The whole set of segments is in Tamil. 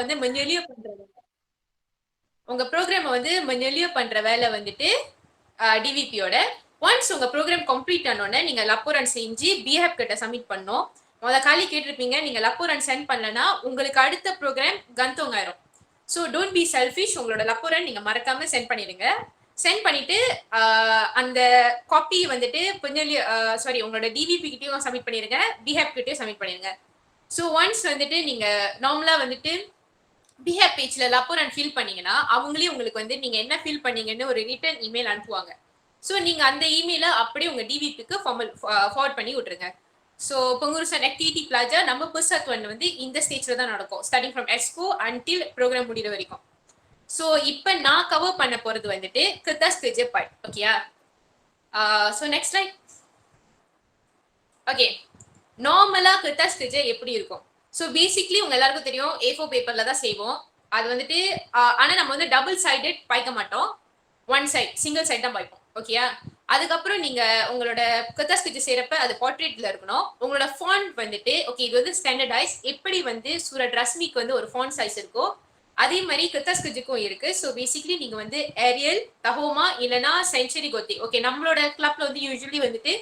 வந்து மென்யூலியோ பண்றது. உங்க ப்ரோக்ராம் வந்து மென்யூலியோ பண்ற வேலை வந்துட்டு டிவிபியோட. ஒன்ஸ் உங்க ப்ரோக்ராம் கம்ப்ளீட் ஆனோடனே நீங்க லப்போ ரன் செஞ்சு பிஹேப் கிட்ட சப்மிட் பண்ணோம். காலி கேட்டிருப்பீங்க, நீங்க லப்போ ரன் சென்ட் பண்ணலனா உங்களுக்கு அடுத்த ப்ரோக்ராம் கந்தோங் ஆயிரும். ஸோ டோன்ட் பி செல்ஃபிஷ், உங்களோட லப்போ ரன் நீங்க மறக்காம சென்ட் பண்ணிடுங்க. சென்ட் பண்ணிட்டு அந்த காப்பி வந்துட்டு சாரி உங்களோட டிவிபி கிட்டயும் சப்மிட் பண்ணிருங்க, பிஹேப் கிட்டயும் சப்மிட் பண்ணிருங்க. ஸோ ஒன்ஸ் வந்துட்டு நீங்க நார்மலா வந்துட்டு பிஹேப் பேஜ்ல லப்போ ரன் ஃபில் பண்ணீங்கன்னா அவங்களே உங்களுக்கு வந்து நீங்க என்ன ஃபில் பண்ணீங்கன்னு ஒரு ரிட்டர்ன் இமெயில் அனுப்புவாங்க. ஸோ நீங்க அந்த இமெயிலை அப்படியே உங்க டிவிபிக்கு ஃபார்வர்ட் பண்ணி விட்டுருங்க. ஸோ பொங்குருசன் ஆக்டிவிட்டி பிளாஜா நம்ம புதுசாக வந்து இந்த ஸ்டேஜ்ல தான் நடக்கும், starting from expo until program முடிகிற வரைக்கும். ஸோ இப்போ நான் கவர் பண்ண போறது வந்துட்டு கிருத்தாஸ் கிஜே பார்ட். ஓகேயா? So next line. ஓகே, நார்மலா கிருத்தாஸ் கிஜே எப்படி இருக்கும்? ஸோ பேசிக்லி உங்க எல்லாருக்கும் தெரியும் A4 பேப்பர்ல தான் செய்வோம். அது வந்துட்டு ஆனா நம்ம வந்து டபுள் சைடட் பாய்க்க மாட்டோம், ஒன் சைட் சிங்கிள் சைட் தான் பாய்ப்போம். ஓகேயா? அதுக்கப்புறம் நீங்க உங்களோட கிருத்தாஸ் கிஜே செய்யறப்ப அது போர்ட்ரேட்ல இருக்கணும். உங்களோட ஃபாண்ட் வந்துட்டு ஓகே இது வந்து ஸ்டாண்டர்டைஸ், எப்படி வந்து சூரட் ரஸ்மிக்கு வந்து ஒரு ஃபாண்ட் சைஸ் இருக்கோ அதே மாதிரி கிருத்தாஸ் கிஜுக்கும் இருக்கு. ஸோ பேசிக்லி நீங்க வந்து ஏரியல், தஹோமா இல்லைன்னா சென்ச்சுரி கோத்தி. ஓகே, நம்மளோட கிளப்ல வந்து யூஸ்வலி வந்துட்டு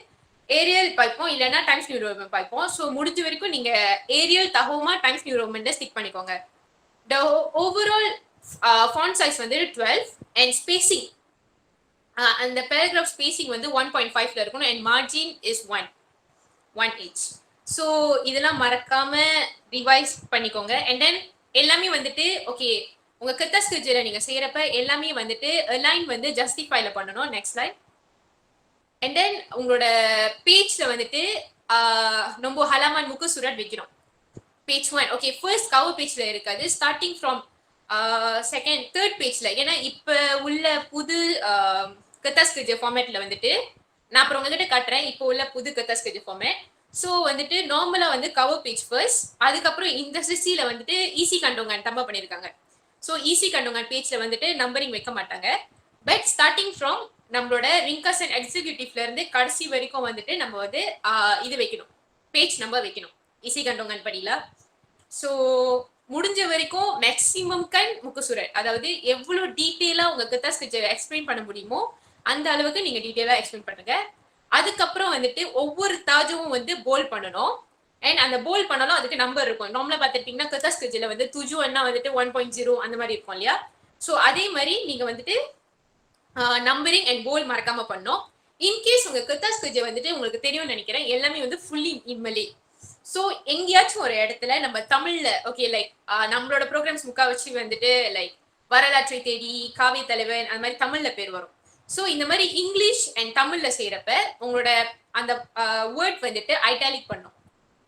ஏரியல் பாய்ப்போம் இல்லைன்னா டைம்ஸ் நியூ ரோமன் பாய்ப்போம். ஸோ முடிஞ்ச வரைக்கும் நீங்க Arial, Tahoma, Times New Roman stick பண்ணிக்கோங்க. த ஓவரால் ஃபாண்ட் சைஸ் வந்து 12 அண்ட் ஸ்பேசிங் அந்த பேராகிராஃப் ஸ்பேசிங் வந்து 1.5ல இருக்கணும் and margin is 1 inch. So இதெல்லாம் மறக்காம ரிவைஸ் பண்ணிக்கோங்க. அண்ட் தென் எல்லாமே வந்துட்டு ஓகே உங்க கிருத்தாஸ் கிஜேல நீங்க செய்யறப்ப எல்லாமே வந்துட்டு அலைன் வந்து ஜஸ்டிஃபைல பண்ணணும். Next line. அண்ட் தென் உங்களோட பேஜ்ல வந்துட்டு நம்ம ஹலாமான் முக்கு சுரட் வைக்கணும். பேஜ் 1 ஓகே ஃபர்ஸ்ட் கவர் பேஜ்ல இருக்காது, ஸ்டார்டிங் ஃப்ரம் செகண்ட் தேர்ட் பேஜ்ல. ஏன்னா இப்ப உள்ள புது கிருத்தாஸ் கிஜே ஃபார்மேட்ல வந்துட்டு நான் அப்புறம் உங்ககிட்ட காட்டுறேன் இப்போ உள்ள புது கிருத்தாஸ் கிஜே ஃபார்மேட். ஸோ வந்துட்டு நார்மலா வந்து கவர் பேஜ் ஃபர்ஸ்ட், அதுக்கப்புறம் இந்த சிசில வந்துட்டு ஈஸி கண்டோங்கன் தம்பா பண்ணிருக்காங்க. ஸோ ஈஸி கண்டோங்கன் பேஜ்ல வந்துட்டு நம்பரிங் வைக்க மாட்டாங்க. பட் ஸ்டார்டிங் ஃப்ரம் நம்மளோட ரிங்கர்ஸ் அண்ட் எக்ஸிக்யூட்டிவ்ல இருந்து கடைசி வரைக்கும் வந்துட்டு நம்ம வந்து இது வைக்கணும், பேஜ் நம்பர் வைக்கணும் ஈஸி கண்டோங்கன் படியில. ஸோ முடிஞ்ச வரைக்கும் மேக்ஸிமம் கண் முக்குசுரல், அதாவது எவ்வளவு டீட்டெயிலா உங்க கிருத்தாஸ் கிஜே எக்ஸ்பிளைன் பண்ண முடியுமோ அந்த அளவுக்கு நீங்க டீட்டெயிலா எக்ஸ்பிளைன் பண்ணுங்க. அதுக்கப்புறம் வந்துட்டு ஒவ்வொரு தாஜும் வந்து போல் பண்ணணும். அண்ட் அந்த போல் பண்ணாலும் அதுக்கு நம்பர் இருக்கும். நார்மலா பார்த்துட்டீங்கன்னா கிருத்தாஸ் கிஜேல வந்து துஜுன்னா வந்துட்டு 1.0 அந்த மாதிரி இருக்கும் இல்லையா? ஸோ அதே மாதிரி நீங்க வந்துட்டு நம்பரிங் அண்ட் போல் மறக்காம பண்ணோம். இன்கேஸ் உங்க கிருத்தாஸ் கிஜே வந்துட்டு உங்களுக்கு தெரியும்னு நினைக்கிறேன் எல்லாமே வந்து ஃபுல்லி இன் மலே. ஸோ எங்கேயாச்சும் ஒரு இடத்துல நம்ம தமிழ்ல ஓகே லைக் நம்மளோட ப்ரோக்ராம்ஸ் முக்கா வச்சு வந்துட்டு லைக் வரலாற்றை தேடி, காவிய தலைவன் அந்த மாதிரி தமிழ்ல பேர் வரும். ஸோ இந்த மாதிரி இங்கிலீஷ் அண்ட் தமிழ்ல செய்யறப்ப உங்களோட அந்த வேர்ட் வந்துட்டு ஐட்டாலிக் பண்ணும்.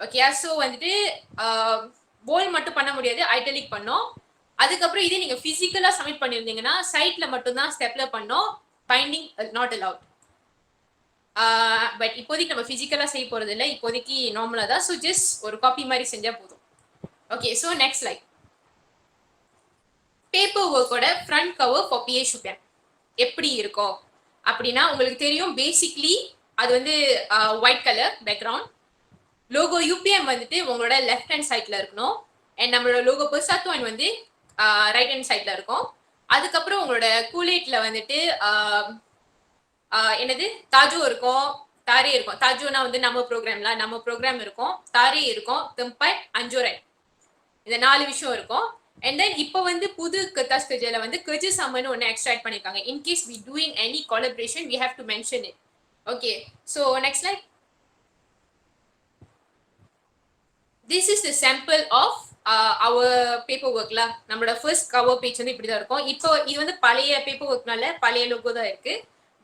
ஓகே, ஸோ வந்துட்டு போல் மட்டும் பண்ண முடியாது, ஐட்டாலிக் பண்ணோம். அதுக்கப்புறம் இதே நீங்க பிசிக்கலா சப்மிட் பண்ணிருந்தீங்கன்னா சைட்ல மட்டும் தான் ஸ்டெப்ல பண்ணோம், பைண்டிங் நாட் அலவுட். பட் இப்போதைக்கு நம்ம பிசிக்கலா செய்ய போறது இல்லை, இப்போதைக்கு நார்மலா தான். ஸோ ஜஸ்ட் ஒரு காப்பி மாதிரி செஞ்சா போதும். Okay, so next like paper ஒர்க்கோட ஃப்ரண்ட் கவர் ஃபார் பிஏ ஷுபேன் எப்படி இருக்கும் அப்படின்னா உங்களுக்கு தெரியும் பேசிக்லி அது வந்து white colour background. Logo UPM வந்துட்டு உங்களோட லெஃப்ட் ஹேண்ட் சைட்ல இருக்கணும் அண்ட் நம்மளோட லோகோ பெர்சாத்துவன் வந்து ரைட் ஹேண்ட் சைட்ல இருக்கும். அதுக்கப்புறம் உங்களோட கூலேட்ல வந்துட்டு என்னது தாஜு இருக்கும், தாரே இருக்கும். தாஜுனா வந்து நம்ம ப்ரோக்ராம் இருக்கும், தாரே இருக்கும், தெம்பாய், அஞ்சோரை, இந்த 4 விஷயம் இருக்கும். அண்ட் தென் இப்போ வந்து புது கிருத்தாஸ் கிஜேல வந்து கிஜு சம்மன் ஒன்று எக்ஸ்ட்ராக்ட் பண்ணிருக்காங்க. In case we doing any collaboration we have to mention it. Okay, so next like this is the sample of our paper ஒர்க்ல. நம்மளோட ஃபர்ஸ்ட் கவர் பேஜ் வந்து இப்படிதான் இருக்கும். இப்போ இது வந்து பழைய பேப்பர் ஒர்க்னால பழைய லோகோ தான் இருக்கு,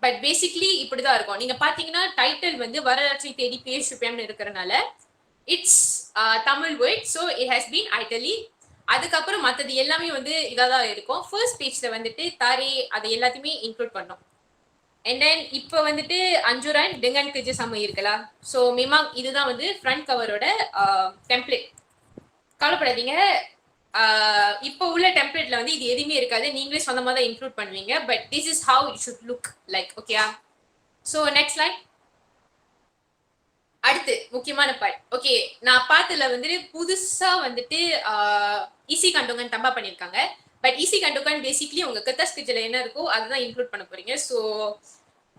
பட் பேசிக்லி இப்படிதான் இருக்கும். நீங்க பாத்தீங்கன்னா டைட்டில் வந்து வரலாற்றை தேடி பேர் ஷுபேம்னு இருக்கிறனால it's Tamil word, so it has been italic. அதுக்கப்புறம் மற்றது எல்லாமே வந்து இதாக தான் இருக்கும். ஃபர்ஸ்ட் பேஜ்ல வந்துட்டு தாரே அதை எல்லாத்தையுமே இன்க்ளூட் பண்ணோம். அண்ட் தென் இப்போ வந்துட்டு அஞ்சுரான் டெங்கன் கிஜு சம்ம இருக்கலாம். ஸோ மிமாங் இதுதான் வந்து ஃப்ரண்ட் கவரோட டெம்ப்ளேட். கவலைப்படாதீங்க, இப்போ உள்ள டெம்ப்ளேட்ல வந்து இது எதுவுமே இருக்காது, நீங்களே சொந்தமாக தான் இன்க்ளூட் பண்ணுவீங்க. But this is how it should look like. Okay, so next line. அடுத்து முக்கியமான பார்ட். ஓகே, நான் பார்த்ததுல வந்துட்டு புதுசா வந்துட்டு ஈஸி கண்டோங்கன் தப்பா பண்ணியிருக்காங்க. பட் ஈஸி கண்டோங்கன் பேசிக்கலி உங்க கெத்தா ஸ்கெட்ச்ல என்ன இருக்கோ அதுதான் இன்க்ளூட் பண்ண போறீங்க. So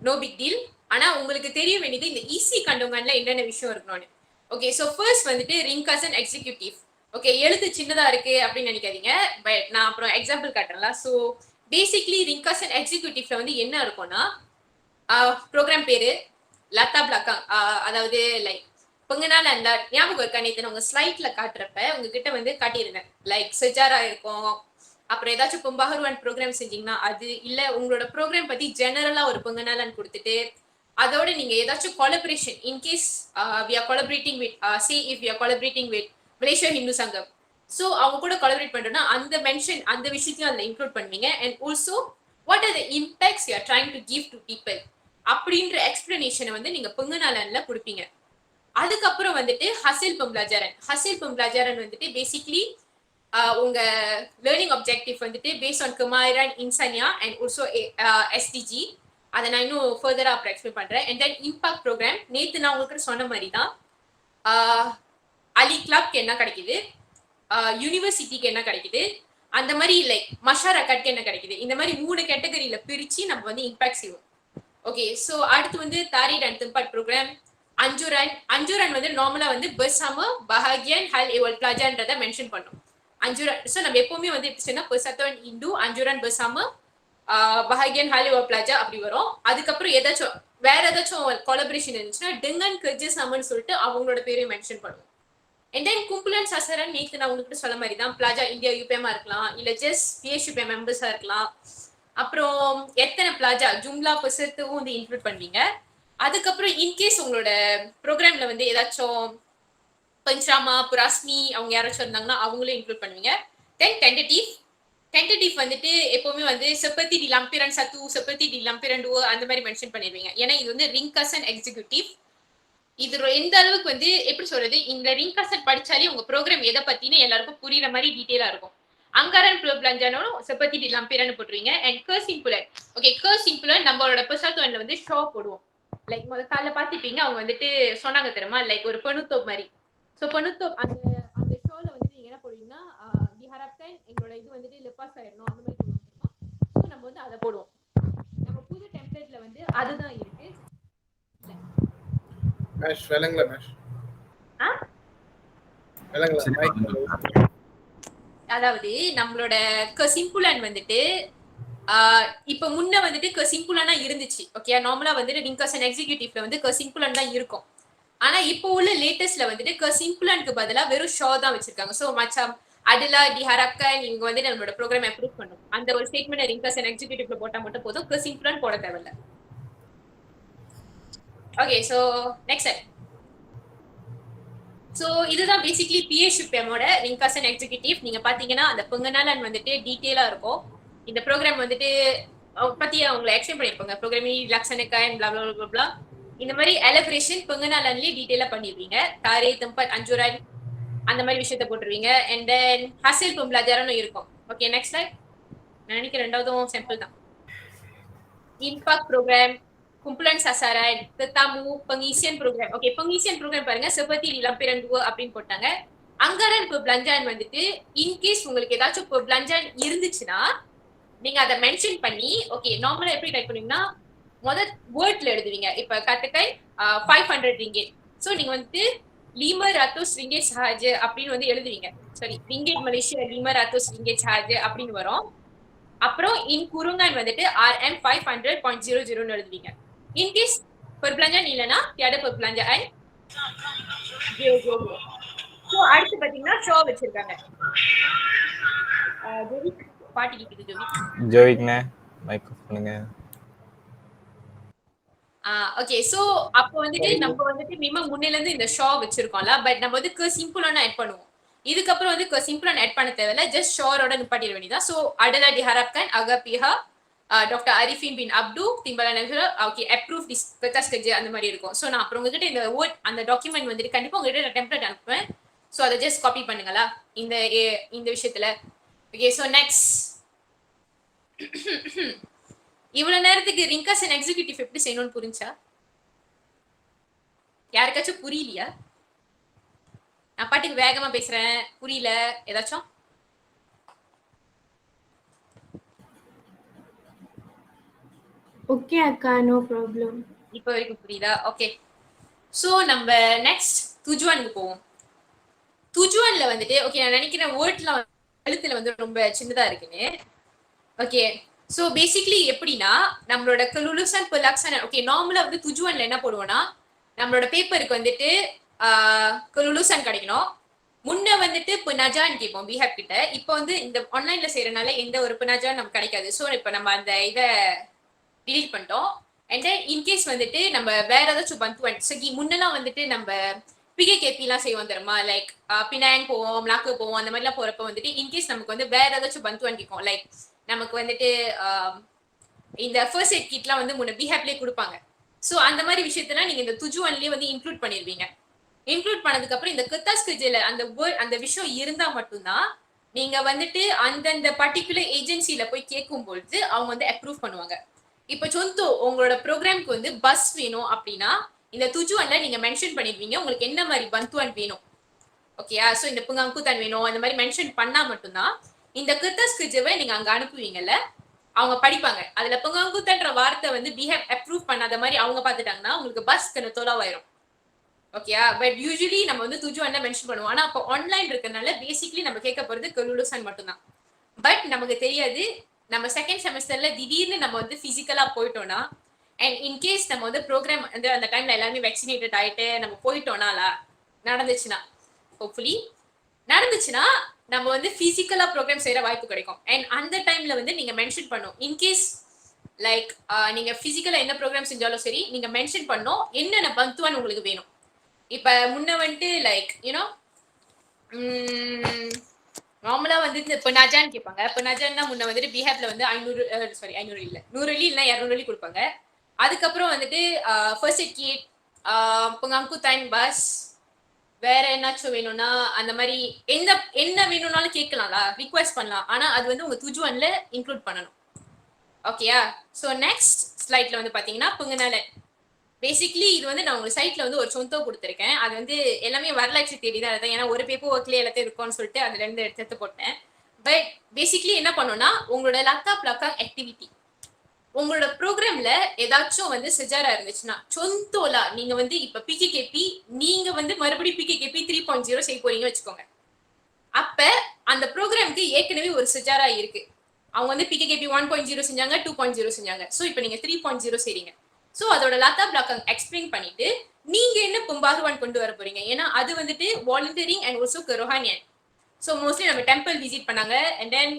no big deal. ஆனா உங்களுக்கு தெரிய வேண்டியது இந்த ஈஸி கண்டோங்கன்ல என்னென்ன விஷயம் இருக்கணும்னு. ஓகே, ஸோ ஃபர்ஸ்ட் வந்துட்டு ரிங்கர்சன் எக்ஸிக்யூட்டிவ். ஓகே, எழுத்து சின்னதா இருக்கு அப்படின்னு நினைக்காதீங்க. பட் நான் அப்புறம் எக்ஸாம்பிள் காட்டுறேன்ல. ஸோ பேசிக்லி ரிங்கர்சன் எக்ஸிக்யூட்டிவ்ல வந்து என்ன இருக்கும்னா ப்ரோக்ராம் பேரு லத்தா பிளாக்கா, அதாவது லைக் கொஞ்ச நாள் அந்த ஞாபகம் இருக்கா நேற்று உங்க ஸ்லைட்ல காட்டுறப்ப உங்ககிட்ட வந்து காட்டியிருந்தேன். லைக் செஜாரா இருக்கும், அப்புறம் ஏதாச்சும் இப்போ பஹர்வான் ப்ரோக்ராம் செஞ்சீங்கன்னா அது, இல்ல உங்களோட ப்ரோக்ராம் பத்தி ஜெனரலா ஒரு பொங்க நாள் கொடுத்துட்டு அதோட நீங்க ஏதாச்சும் collaboration in case we are collaborating with C if we are collaborating with Malaysia Hindu Sangam, so அவங்க கூட கொலபரேட் பண்றோம்னா அந்த மென்ஷன் அந்த விஷயத்தையும் அதில் இன்க்ளூட் பண்ணுவீங்க. And also what are the impacts you are trying to give to people அப்படின்ற எக்ஸ்பிளனேஷனை வந்து நீங்க பொங்க நாளன்ல கொடுப்பீங்க. அதுக்கப்புறம் வந்துட்டு ஹசில் பொம்பளாஜாரன். ஹசில் பொம்பளாஜாரன் வந்துட்டு பேசிக்லி உங்க லேர்னிங் ஆப்ஜெக்டிவ் வந்துட்டு பேஸ்ட் ஆன் குமாரன் இன்சானியா அண்ட் ஆல்சோ எஸ்டிஜி. அதை நான் இன்னும் ஃபர்தரா அப்புறம் எக்ஸ்பிளைன் பண்றேன். அண்ட் தென் இம்பாக்ட் ப்ரோக்ராம் நேற்று நான் உங்களுக்கு சொன்ன மாதிரி தான் அலி கிளப்க்கு என்ன கிடைக்குது, யூனிவர்சிட்டிக்கு என்ன கிடைக்குது, அந்த மாதிரி லைக் மஷார் அக்காட்க்கு என்ன கிடைக்குது, இந்த மாதிரி 3 கேட்டகரியில பிரிச்சு நம்ம வந்து இம்பாக்ட் செய்வோம். ஓகே, ஸோ அடுத்து வந்து தாரிட் அண்ட் திம்பாட் ப்ரோக்ராம். அஞ்சுரன் வந்து நார்மலா வந்து பெர்சாம பஹாகியன் ஹல் ஏவல் பிளாஜான்றதை மென்ஷன் பண்ணும். அஞ்சுரன், ஸோ நம்ம எப்பவுமே வந்து எப்படி பெர்சத்தோன் இந்து அஞ்சுரன் பெர்சாம பஹாகியன் ஹல் ஏவல் பிளாஜா அப்படி வரும். அதுக்கப்புறம் ஏதாச்சும் வேற ஏதாச்சும் கொலபரேஷன் இருந்துச்சுன்னா டெங்கன் கர்ஜஸ்னு சொல்லிட்டு அவங்களோட பேரையும் மென்ஷன் பண்ணுவோம். அண்ட் தென் கும்புலன் சசரன் நேற்று நான் உங்ககிட்ட சொல்ல மாதிரி தான் பிளாஜா இந்தியா யூபிஎம்மா இருக்கலாம், இல்ல ஜஸ்ட் பிஎஸ்யூபிஎம் மெம்பர்ஸா இருக்கலாம். அப்புறம் எத்தனை பிளாஜா ஜும்லா பெசத்தும் வந்து இன்க்ளூட் பண்ணுவீங்க. அதுக்கப்புறம் இன்கேஸ் உங்களோட ப்ரோக்ராம்ல வந்து ஏதாச்சும் பஞ்சாமா புராஸ்மி அவங்க யாராச்சும் இருந்தாங்கன்னா அவங்களும் இன்க்ளூட் பண்ணுவீங்க. தென் டென்டேட்டிவ் வந்துட்டு எப்பவுமே வந்து செப்பத்தி டி லம்பிரன் சத்து செப்பத்தி டி லம்பிரன் டூ அந்த மாதிரி மென்ஷன் பண்ணிடுவீங்க. ஏன்னா இது வந்து ரிங்கர்சன் எக்ஸிக்யூட்டிவ். இது எந்த அளவுக்கு வந்து எப்படி சொல்றது, இந்த ரிங்கர்சன் படிச்சாலே உங்க ப்ரோக்ராம் எதை பத்தினு எல்லாருக்கும் புரியுற மாதிரி டீட்டெயிலா இருக்கும். அங்காரன் பிளஞ்சானும் செப்பத்தி டி லம்பிரன் போட்டுருவீங்க. அண்ட் கர்சிங் புலன். ஓகே, கர்சிங் புலன் நம்மளோட பெர்சாத்தோன்ல வந்து ஷோ போடுவோம். லைக் முதல்ல காலைல பார்த்துப்பீங்க, அவங்க வந்துட்டு சொன்னாங்க தெரியுமா, லைக் ஒரு பணுத்தோப் மாதிரி. ஸோ பணுத்தோப் அந்த அந்த ஷோவில் வந்துட்டு நீங்கள் என்ன போடுவீங்கன்னா பிஹாரப்டன் எங்களோட இது வந்துட்டு லிப்பாஸ் ஆயிடணும் அந்த மாதிரி போடுவோம். ஸோ நம்ம வந்து அதை போடுவோம். நம்ம புது டெம்ப்ளேட்ல வந்து அதுதான் இருக்கு. அதாவது நம்மளோட சிம்புலன் வந்துட்டு இப்ப முன்ன வந்துட்டு சிம்புலனா இருந்துச்சு. ஓகே, நார்மலா வந்துட்டு ரிங்கர்சன் எக்ஸிக்யூட்டிவ்ல வந்து சிம்புலன் தான் இருக்கும். ஆனா இப்போ உள்ள லேட்டஸ்ட்ல வந்துட்டு சிம்புலனுக்கு பதிலா வெறும் ஷோ தான் வச்சிருக்காங்க. ஸோ மச்சாம் அதுல டிஹாரப்கன் இவங்க வந்து நம்மளோட ப்ரோக்ராம் அப்ரூவ் பண்ணும். அந்த ஒரு ஸ்டேட்மெண்ட் ரிங்கர்சன் எக்ஸிக்யூட்டிவ்ல போட்டா மட்டும் போதும், சிம்புலன் போட தேவையில்ல. Okay, so next. ஸோ இதுதான் பேசிக்லி பிஎஸ்யூபிஎம்மோட ரிங்கர்சன் எக்ஸிக்யூட்டிவ். நீங்க பாத்தீங்கன்னா அந்த பொங்கநாளன் வந்துட்டு டீட்டெயிலா இருக்கும். இந்த ப்ரோக்ராம் வந்துட்டு பத்தி அவங்களை எக்ஸ்பிளைன் பண்ணிருப்பாங்க. ப்ரோக்ராமிங் லக்ஷனக்காய் பிளா இந்த மாதிரி எலபரேஷன் பொங்கநாளன்லயே டீட்டெயிலா பண்ணிடுவீங்க. தாரே தம்பட் அஞ்சுரன் அந்த மாதிரி விஷயத்த போட்டுருவீங்க. அண்ட் தென் ஹசில் பொம்பளாஜாரனும் இருக்கும். Okay, next slide. நான் நினைக்கிறேன் ரெண்டாவதும் சிம்பிள் தான். Impact program, kumpulan sasaran, tetamu, pengisian program. Okay, pengisian program பாருங்க seperti di lampiran 2 அப்படின்னு போட்டாங்க. அங்கரன் பெர்பிளஞ்சான் வந்துட்டு இன்கேஸ் உங்களுக்கு ஏதாச்சும் பெர்பிளஞ்சான் இருந்துச்சுன்னா நீங்க அதை மென்ஷன் பண்ணி, ஓகே நார்மலா எப்படி டைப் பண்ணுவீங்கன்னா முதல் வேர்ட்ல எழுதுவீங்க. இப்ப கட்டுக்கை 500 ringgit. ஸோ நீங்க வந்துட்டு லீமர் ராத்தோஸ் ringgit sahaja அப்படின்னு வந்து எழுதுவீங்க. சாரி, ringgit மலேசியா லீமர் ராத்தோஸ் ringgit sahaja அப்படின்னு வரும். அப்புறம் இன் குறுங்கான் வந்துட்டு RM 500.00 எழுதுவீங்க. இன்கேஸ் பெர்பிளஞ்சான் இல்லைன்னா தியாட பெர்பிளஞ்சான். ஸோ அடுத்து பாத்தீங்கன்னா ஷோ வச்சிருக்காங்க. பாட்டி கேக்குது ஜோவிக்னே மைக் ஆஃப் பண்ணுங்க. ஓகே, சோ அப்போ வந்துட்டு நம்ம வந்துட்டு மினிமம் முன்னில இருந்து இந்த ஷோ வச்சிருக்கோம்ல, பட் நம்ம வந்து சிம்பிளான ஆட் பண்ணுவோம். இதுக்கப்புறம் வந்து சிம்பிளான ஆட் பண்ண தேவையில்ல, ஜஸ்ட் ஷோரோட நிப்பாட்டிட வேண்டியதான். சோ அடலா டிஹாரப்கன் அகபிஹா டாக்டர் அரிஃபின் பின் அப்து திம்பலன் ஓகே அப்ரூவ் திஸ் பெத்தாஸ்கஜ் அந்த மாதிரி இருக்கும். ஸோ நான் அப்புறம் உங்ககிட்ட இந்த வேர்ட் அந்த டாக்குமெண்ட் வந்துட்டு கண்டிப்பா உங்ககிட்ட டெம்ப்ளேட் அனுப்புவேன். ஸோ அதை ஜஸ்ட் காப்பி பண்ணுங்களா இந்த விஷயத்துல. Okay, so next. இவ்வளவு நேரத்துக்கு ரிங்கர்சன் எக்ஸிக்யூட்டிவ் எப்படி செய்யணும்னு புரிஞ்சா? யாருக்காச்சும் புரியலையா? நான் பாட்டுக்கு வேகமா பேசுறேன், புரியல ஏதாச்சும்? ஓகே அக்கா, நோ ப்ராப்ளம். இப்போ வரைக்கும் புரியுதா? ஓகே. சோ நம்ம நெக்ஸ்ட் துஜுவானுக்கு போவோம். துஜுவான்ல வந்துட்டு ஓகே நான் நினைக்கிறேன் வேர்ட்லாம் எழுத்துல வந்து ரொம்ப சின்னதா இருக்குன்னு. ஓகே. சோ பேசிக்கலி எப்படின்னா நம்மளோட கலுலுசன் புலாக்சன் ஓகே நார்மலா வந்து துஜுவான்ல என்ன போடுவோம்னா நம்மளோட பேப்பருக்கு வந்துட்டு கலுலுசன் கிடைக்கணும். முன்ன வந்துட்டு புனஜான்னு கேட்போம் பிஹாப் கிட்ட. இப்போ வந்து இந்த ஆன்லைன்ல செய்யறதுனால எந்த ஒரு புனஜான் நமக்கு கிடைக்காது. ஸோ இப்போ நம்ம அந்த இதை டிலீட் பண்ணிட்டோம். அண்ட் தென் இன்கேஸ் வந்துட்டு நம்ம வேற ஏதாச்சும் பந்துவன் சகி முன்னெல்லாம் வந்துட்டு நம்ம பிகேகேபிலாம் செய்வோம் தெரியுமா, லைக் பினாங் போவோம், மிளாக்கு போவோம், அந்த மாதிரிலாம் போறப்ப வந்துட்டு இன்கேஸ் நமக்கு வந்து வேற ஏதாச்சும் பந்துவன் கேட்கும், லைக் நமக்கு வந்துட்டு இந்த ஃபர்ஸ்ட் எய்ட் கிட்லாம் வந்து முன்ன பிஹாப்லேயே கொடுப்பாங்க. ஸோ அந்த மாதிரி விஷயத்தெல்லாம் நீங்க இந்த துஜுவன்லேயே வந்து இன்க்ளூட் பண்ணிருவீங்க. இன்க்ளூட் பண்ணதுக்கு அப்புறம் இந்த கித்தாஸ்கிஜில அந்த விஷயம் இருந்தா மட்டும்தான் நீங்க வந்துட்டு அந்தந்த பர்டிகுலர் ஏஜென்சில போய் கேட்கும் பொழுது அவங்க வந்து அப்ரூவ் பண்ணுவாங்க. இப்ப சொந்தோ உங்களோட ப்ரோக்ராம்க்கு வந்து பஸ் வேணும் அப்படின்னா இந்த துஜுவன்ல நீங்க மென்ஷன் பண்ணிருவீங்க உங்களுக்கு என்ன மாதிரி பந்துவன் வேணும். ஓகேயா? சோ இந்த புங்கங்குத்தான் வேணும் அந்த மாதிரி மென்ஷன் பண்ணா மட்டும்தான் இந்த கித்தாஸ்கிஜவை நீங்க அங்க அனுப்புவீங்கல்ல, அவங்க படிப்பாங்க. அதுல புங்கங்குத்தன்ற வார்த்தை வந்து பிஹேவ் அப்ரூவ் பண்ணாத மாதிரி அவங்க பார்த்துட்டாங்கன்னா உங்களுக்கு பஸ் கண்ணு தொலைவாயிரும். ஓகேயா? பட் யூஸ்வலி நம்ம வந்து துஜுவான்ல மென்ஷன் பண்ணுவோம். ஆனா அப்போ ஆன்லைன் இருக்கறனால பேசிக்கலி நம்ம கேட்க போறது கலுலுசன் மட்டும்தான். பட் நமக்கு தெரியாது நம்ம செகண்ட் செமஸ்டர்ல திடீர்னு நம்ம வந்து பிசிக்கலா போயிட்டோம்னா அண்ட் இன்கேஸ் நம்ம வந்து ப்ரோக்ராம் வந்து அந்த டைம்ல எல்லாருமே வேக்சினேட்டட் ஆயிட்டு நம்ம போயிட்டோம்னாலா நடந்துச்சுன்னா ஹோப்ஃபுல்லி நடந்துச்சுன்னா நம்ம வந்து பிசிக்கலா ப்ரோக்ராம் செய்யற வாய்ப்பு கிடைக்கும். அண்ட் அந்த டைம்ல வந்து நீங்க மென்ஷன் பண்ணும் இன்கேஸ் லைக் நீங்க பிசிக்கலா என்ன ப்ரோக்ராம் செஞ்சாலும் சரி நீங்க மென்ஷன் பண்ணோம் என்னென்ன பந்துவான் உங்களுக்கு வேணும். இப்ப முன்ன வந்துட்டு லைக் யூனோ நார்மலா வந்து இந்த நஜான்னு கேட்பாங்க. நஜான்னா முன்ன வந்துட்டு பிஹாப்ல வந்து 500 இல்ல 100 அள்ளி இல்ல 200 அள்ளி கொடுப்பாங்க. அதுக்கப்புறம் வந்துட்டு ஃபர்ஸ்ட் எய்ட் கிட், புங்கங்குத்தான் பஸ், வேற என்னாச்சும் வேணும்னா அந்த மாதிரி என்ன வேணும்னாலும் கேட்கலாம்ல, ரிக்வெஸ்ட் பண்ணலாம். ஆனா அது வந்து உங்க துஜுவன்ல இன்க்ளூட் பண்ணணும். ஓகேயா? ஸோ நெக்ஸ்ட் ஸ்லைட்ல வந்து பாத்தீங்கன்னா புங்கனாலன். பேசிக்கலி இது வந்து நான் உங்க சைட்ல வந்து ஒரு சொந்தம் கொடுத்துருக்கேன். அது வந்து எல்லாமே வரலாற்று தேடி தான் எடுத்தேன். ஏன்னா ஒரு பேப்பர் ஒர்க்லேயே எல்லாத்தையும் இருக்கும்னு சொல்லிட்டு அதுல இருந்து எடுத்து போட்டேன். பட் பேசிக்கலி என்ன பண்ணோம்னா உங்களோட லக்காங் ஆக்டிவிட்டி உங்களோட ப்ரோக்ராம்ல ஏதாச்சும் வந்து செஜாரா இருந்துச்சுன்னா சொந்தோலா நீங்க வந்து இப்ப பிகேகேபி நீங்க வந்து மறுபடியும் பிகேகேபி 3.0 செய்ய போறீங்க வச்சுக்கோங்க. அப்ப அந்த ப்ரோக்ராம்க்கு ஏற்கனவே ஒரு செஜாரா இருக்கு. அவங்க வந்து பிகேகேபி 1.0 செஞ்சாங்க, 2.0 செஞ்சாங்க. ஸோ இப்போ நீங்க 3.0 செய்றீங்க. ஸோ அதோட லதா பிளாக் எக்ஸ்பிளைன் பண்ணிட்டு நீங்க என்ன பும்பாகுவான் கொண்டு வர போறீங்க. ஏன்னா அது வந்துட்டு வாலண்டியரிங் அண்ட் ஆல்சோ ரொஹானியன். ஸோ மோஸ்ட்லி நம்ம டெம்பிள் விசிட் பண்ணாங்க அண்ட் தென்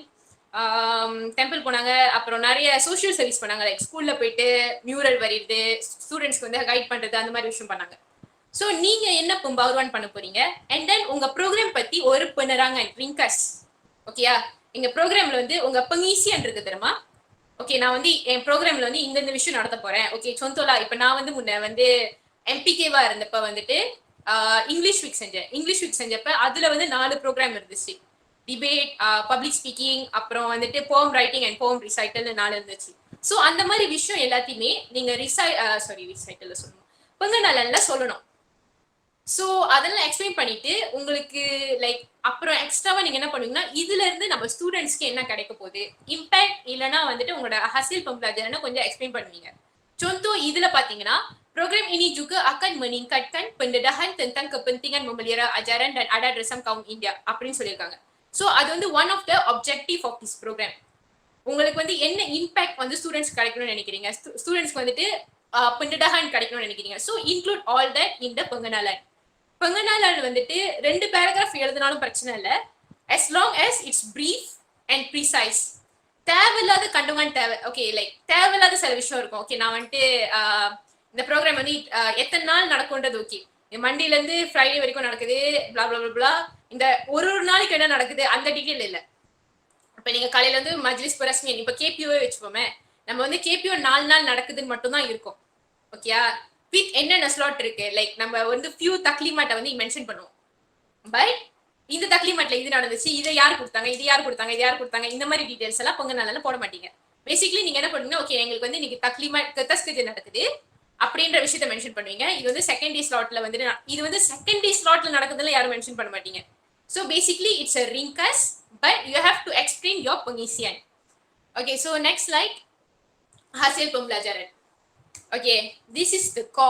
டெம்பிள் போனாங்க. அப்புறம் நிறைய சோஷியல் சர்வீஸ் பண்ணாங்க, லைக் ஸ்கூல்ல போயிட்டு மியூரல் வரையிறது, ஸ்டூடெண்ட்ஸ்க்கு வந்து கைட் பண்றது, அந்த மாதிரி விஷயம் பண்ணாங்க. ஸோ நீங்க என்ன பும்பாகுவான் பண்ண போறீங்க அண்ட் தென் உங்க ப்ரோக்ராம் பத்தி ஒரு பண்ணுறாங்க ரிங்கஸ். ஓகேயா? எங்க ப்ரோக்ராம்ல வந்து உங்க பங்கீசியன் இருக்கு தெரியுமா? ஓகே நான் வந்து என் ப்ரோக்ராம்ல வந்து இந்த விஷயம் நடத்த போறேன். ஓகே சொந்தோலா இப்ப நான் வந்து முன்ன வந்து எம்பிகேவா இருந்தப்ப வந்துட்டு இங்கிலீஷ் வீக் செஞ்சேன். இங்கிலீஷ் வீக் செஞ்சப்ப அதுல வந்து 4 ப்ரோக்ராம் இருந்துச்சு. டிபேட், பப்ளிக் ஸ்பீக்கிங், அப்புறம் வந்துட்டு போம் ரைட்டிங் அண்ட் போம் ரிசைட்டல் 4 இருந்துச்சு. ஸோ அந்த மாதிரி விஷயம் எல்லாத்தையுமே நீங்க ரிசைட்டல்ல சொல்லணும், பொங்கநலன்ல சொல்லணும். ஸோ அதெல்லாம் எக்ஸ்பிளைன் பண்ணிட்டு உங்களுக்கு லைக் அப்புறம் எக்ஸ்ட்ராவா நீங்க என்ன பண்ணுவீங்கன்னா இதுல இருந்து நம்ம ஸ்டூடெண்ட்ஸ்க்கு என்ன கிடைக்க போகுது இம்பாக்ட் இல்லைன்னா வந்துட்டு உங்களோட ஹசில் பம்ப்ளாஜர்னு கொஞ்சம் எக்ஸ்பிளைன் பண்ணுவீங்க. contoh இதுல பாத்தீங்கன்னா program ini juga akan meningkatkan pendedahan tentang kepentingan memelihara ajaran dan adat resam kaum India அப்படின்னு சொல்லியிருக்காங்க. ஸோ அது வந்து one of the objective of this program. உங்களுக்கு வந்து என்ன இம்பாக்ட் வந்து ஸ்டூடெண்ட்ஸ் கிடைக்கணும்னு நினைக்கிறீங்க, ஸ்டூடெண்ட்ஸ்க்கு வந்துட்டு pendedahan கிடைக்கணும்னு நினைக்கிறீங்க. So include all that in the pengenalan. pengenalan வந்துட்டு 2 பேராகிராஃப் எழுதினாலும் பிரச்சனை இல்லை, as long as it's brief and precise. தேவையில்லாத கண்டுமான் தேவை. ஓகே லைக் தேவையில்லாத சில விஷயம் இருக்கும். ஓகே நான் வந்துட்டு இந்த ப்ரோக்ராம் வந்து எத்தனை நாள் நடக்கும்ன்றது ஓகே மண்டேல இருந்து ஃப்ரைடே வரைக்கும் நடக்குது பிளா பிளா பிளா, இந்த ஒரு நாளைக்கு என்ன நடக்குது அந்த டீட்டெயில் இல்லை. இப்ப நீங்க காலையில வந்து மஜ்லிஸ் பரஸ்மியன் இப்ப கேபிஓவே வச்சுப்போமே, நம்ம வந்து கேபிஓ 4 நாள் நடக்குதுன்னு மட்டும் தான் இருக்கும். ஓகேயா? வித் என்னென்ன ஸ்லாட் இருக்கு லைக் நம்ம வந்து ஃபியூ தக்லீமாட்டை வந்து மென்ஷன் பண்ணுவோம். பட் இந்த தக்லீமாட்ல இது நடந்துச்சு, இதை யார் கொடுத்தாங்க, இது யார் கொடுத்தாங்க, இது யார் கொடுத்தாங்க, இந்த மாதிரி டீடைல்ஸ் எல்லாம் பொங்க நாளால போட மாட்டீங்க. பேசிக்கலி நீங்க என்ன பண்ணுங்க, ஓகே எங்களுக்கு வந்து இன்னைக்கு தக்லீமாட் கத்தஸ்கஜ நடக்குது, அப்படின்ற விஷயத்த மென்ஷன் பண்ணுவீங்க. இது வந்து செகண்டரி ஸ்லாட்ல வந்து இது வந்து செகண்டரி ஸ்லாட்ல நடக்குதுல யாரும் மென்ஷன் பண்ண மாட்டீங்க. ஸோ பேசிக்லி இட்ஸ் அ ரிங்கஸ் but you have to explain your permission. Okay so next like hasil pembelajaran. Okay this is the கா.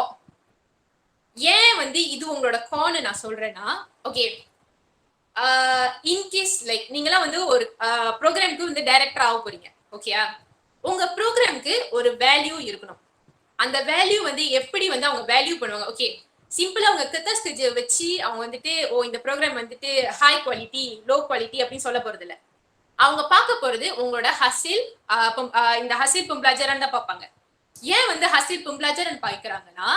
ஏன் வந்து இது உங்களோட கான்னு நான் சொல்றேன்னா ஓகே இன்கேஸ் லைக் நீங்களாம் வந்து ஒரு ப்ரோக்ராம்க்கு வந்து டைரக்டர் ஆக போறீங்க ஓகேயா. உங்க ப்ரோக்ராம்க்கு ஒரு வேல்யூ இருக்கணும். அந்த வேல்யூ வந்து எப்படி வந்து அவங்க வேல்யூ பண்ணுவாங்க ஓகே. சிம்பிளா அவங்க கிட்டஸ்ட் வச்சு அவங்க வந்துட்டு ஓ இந்த ப்ரோக்ராம் வந்துட்டு ஹை குவாலிட்டி லோ குவாலிட்டி அப்படின்னு சொல்ல போறது இல்ல. அவங்க பார்க்க போறது உங்களோட ஹசில் இந்த ஹசில் பம்ப்ளாஜரன் தான் பார்ப்பாங்க. ஏன் வந்து ஹசில் பம்ப்ளாஜரன் பார்க்கறாங்கன்னா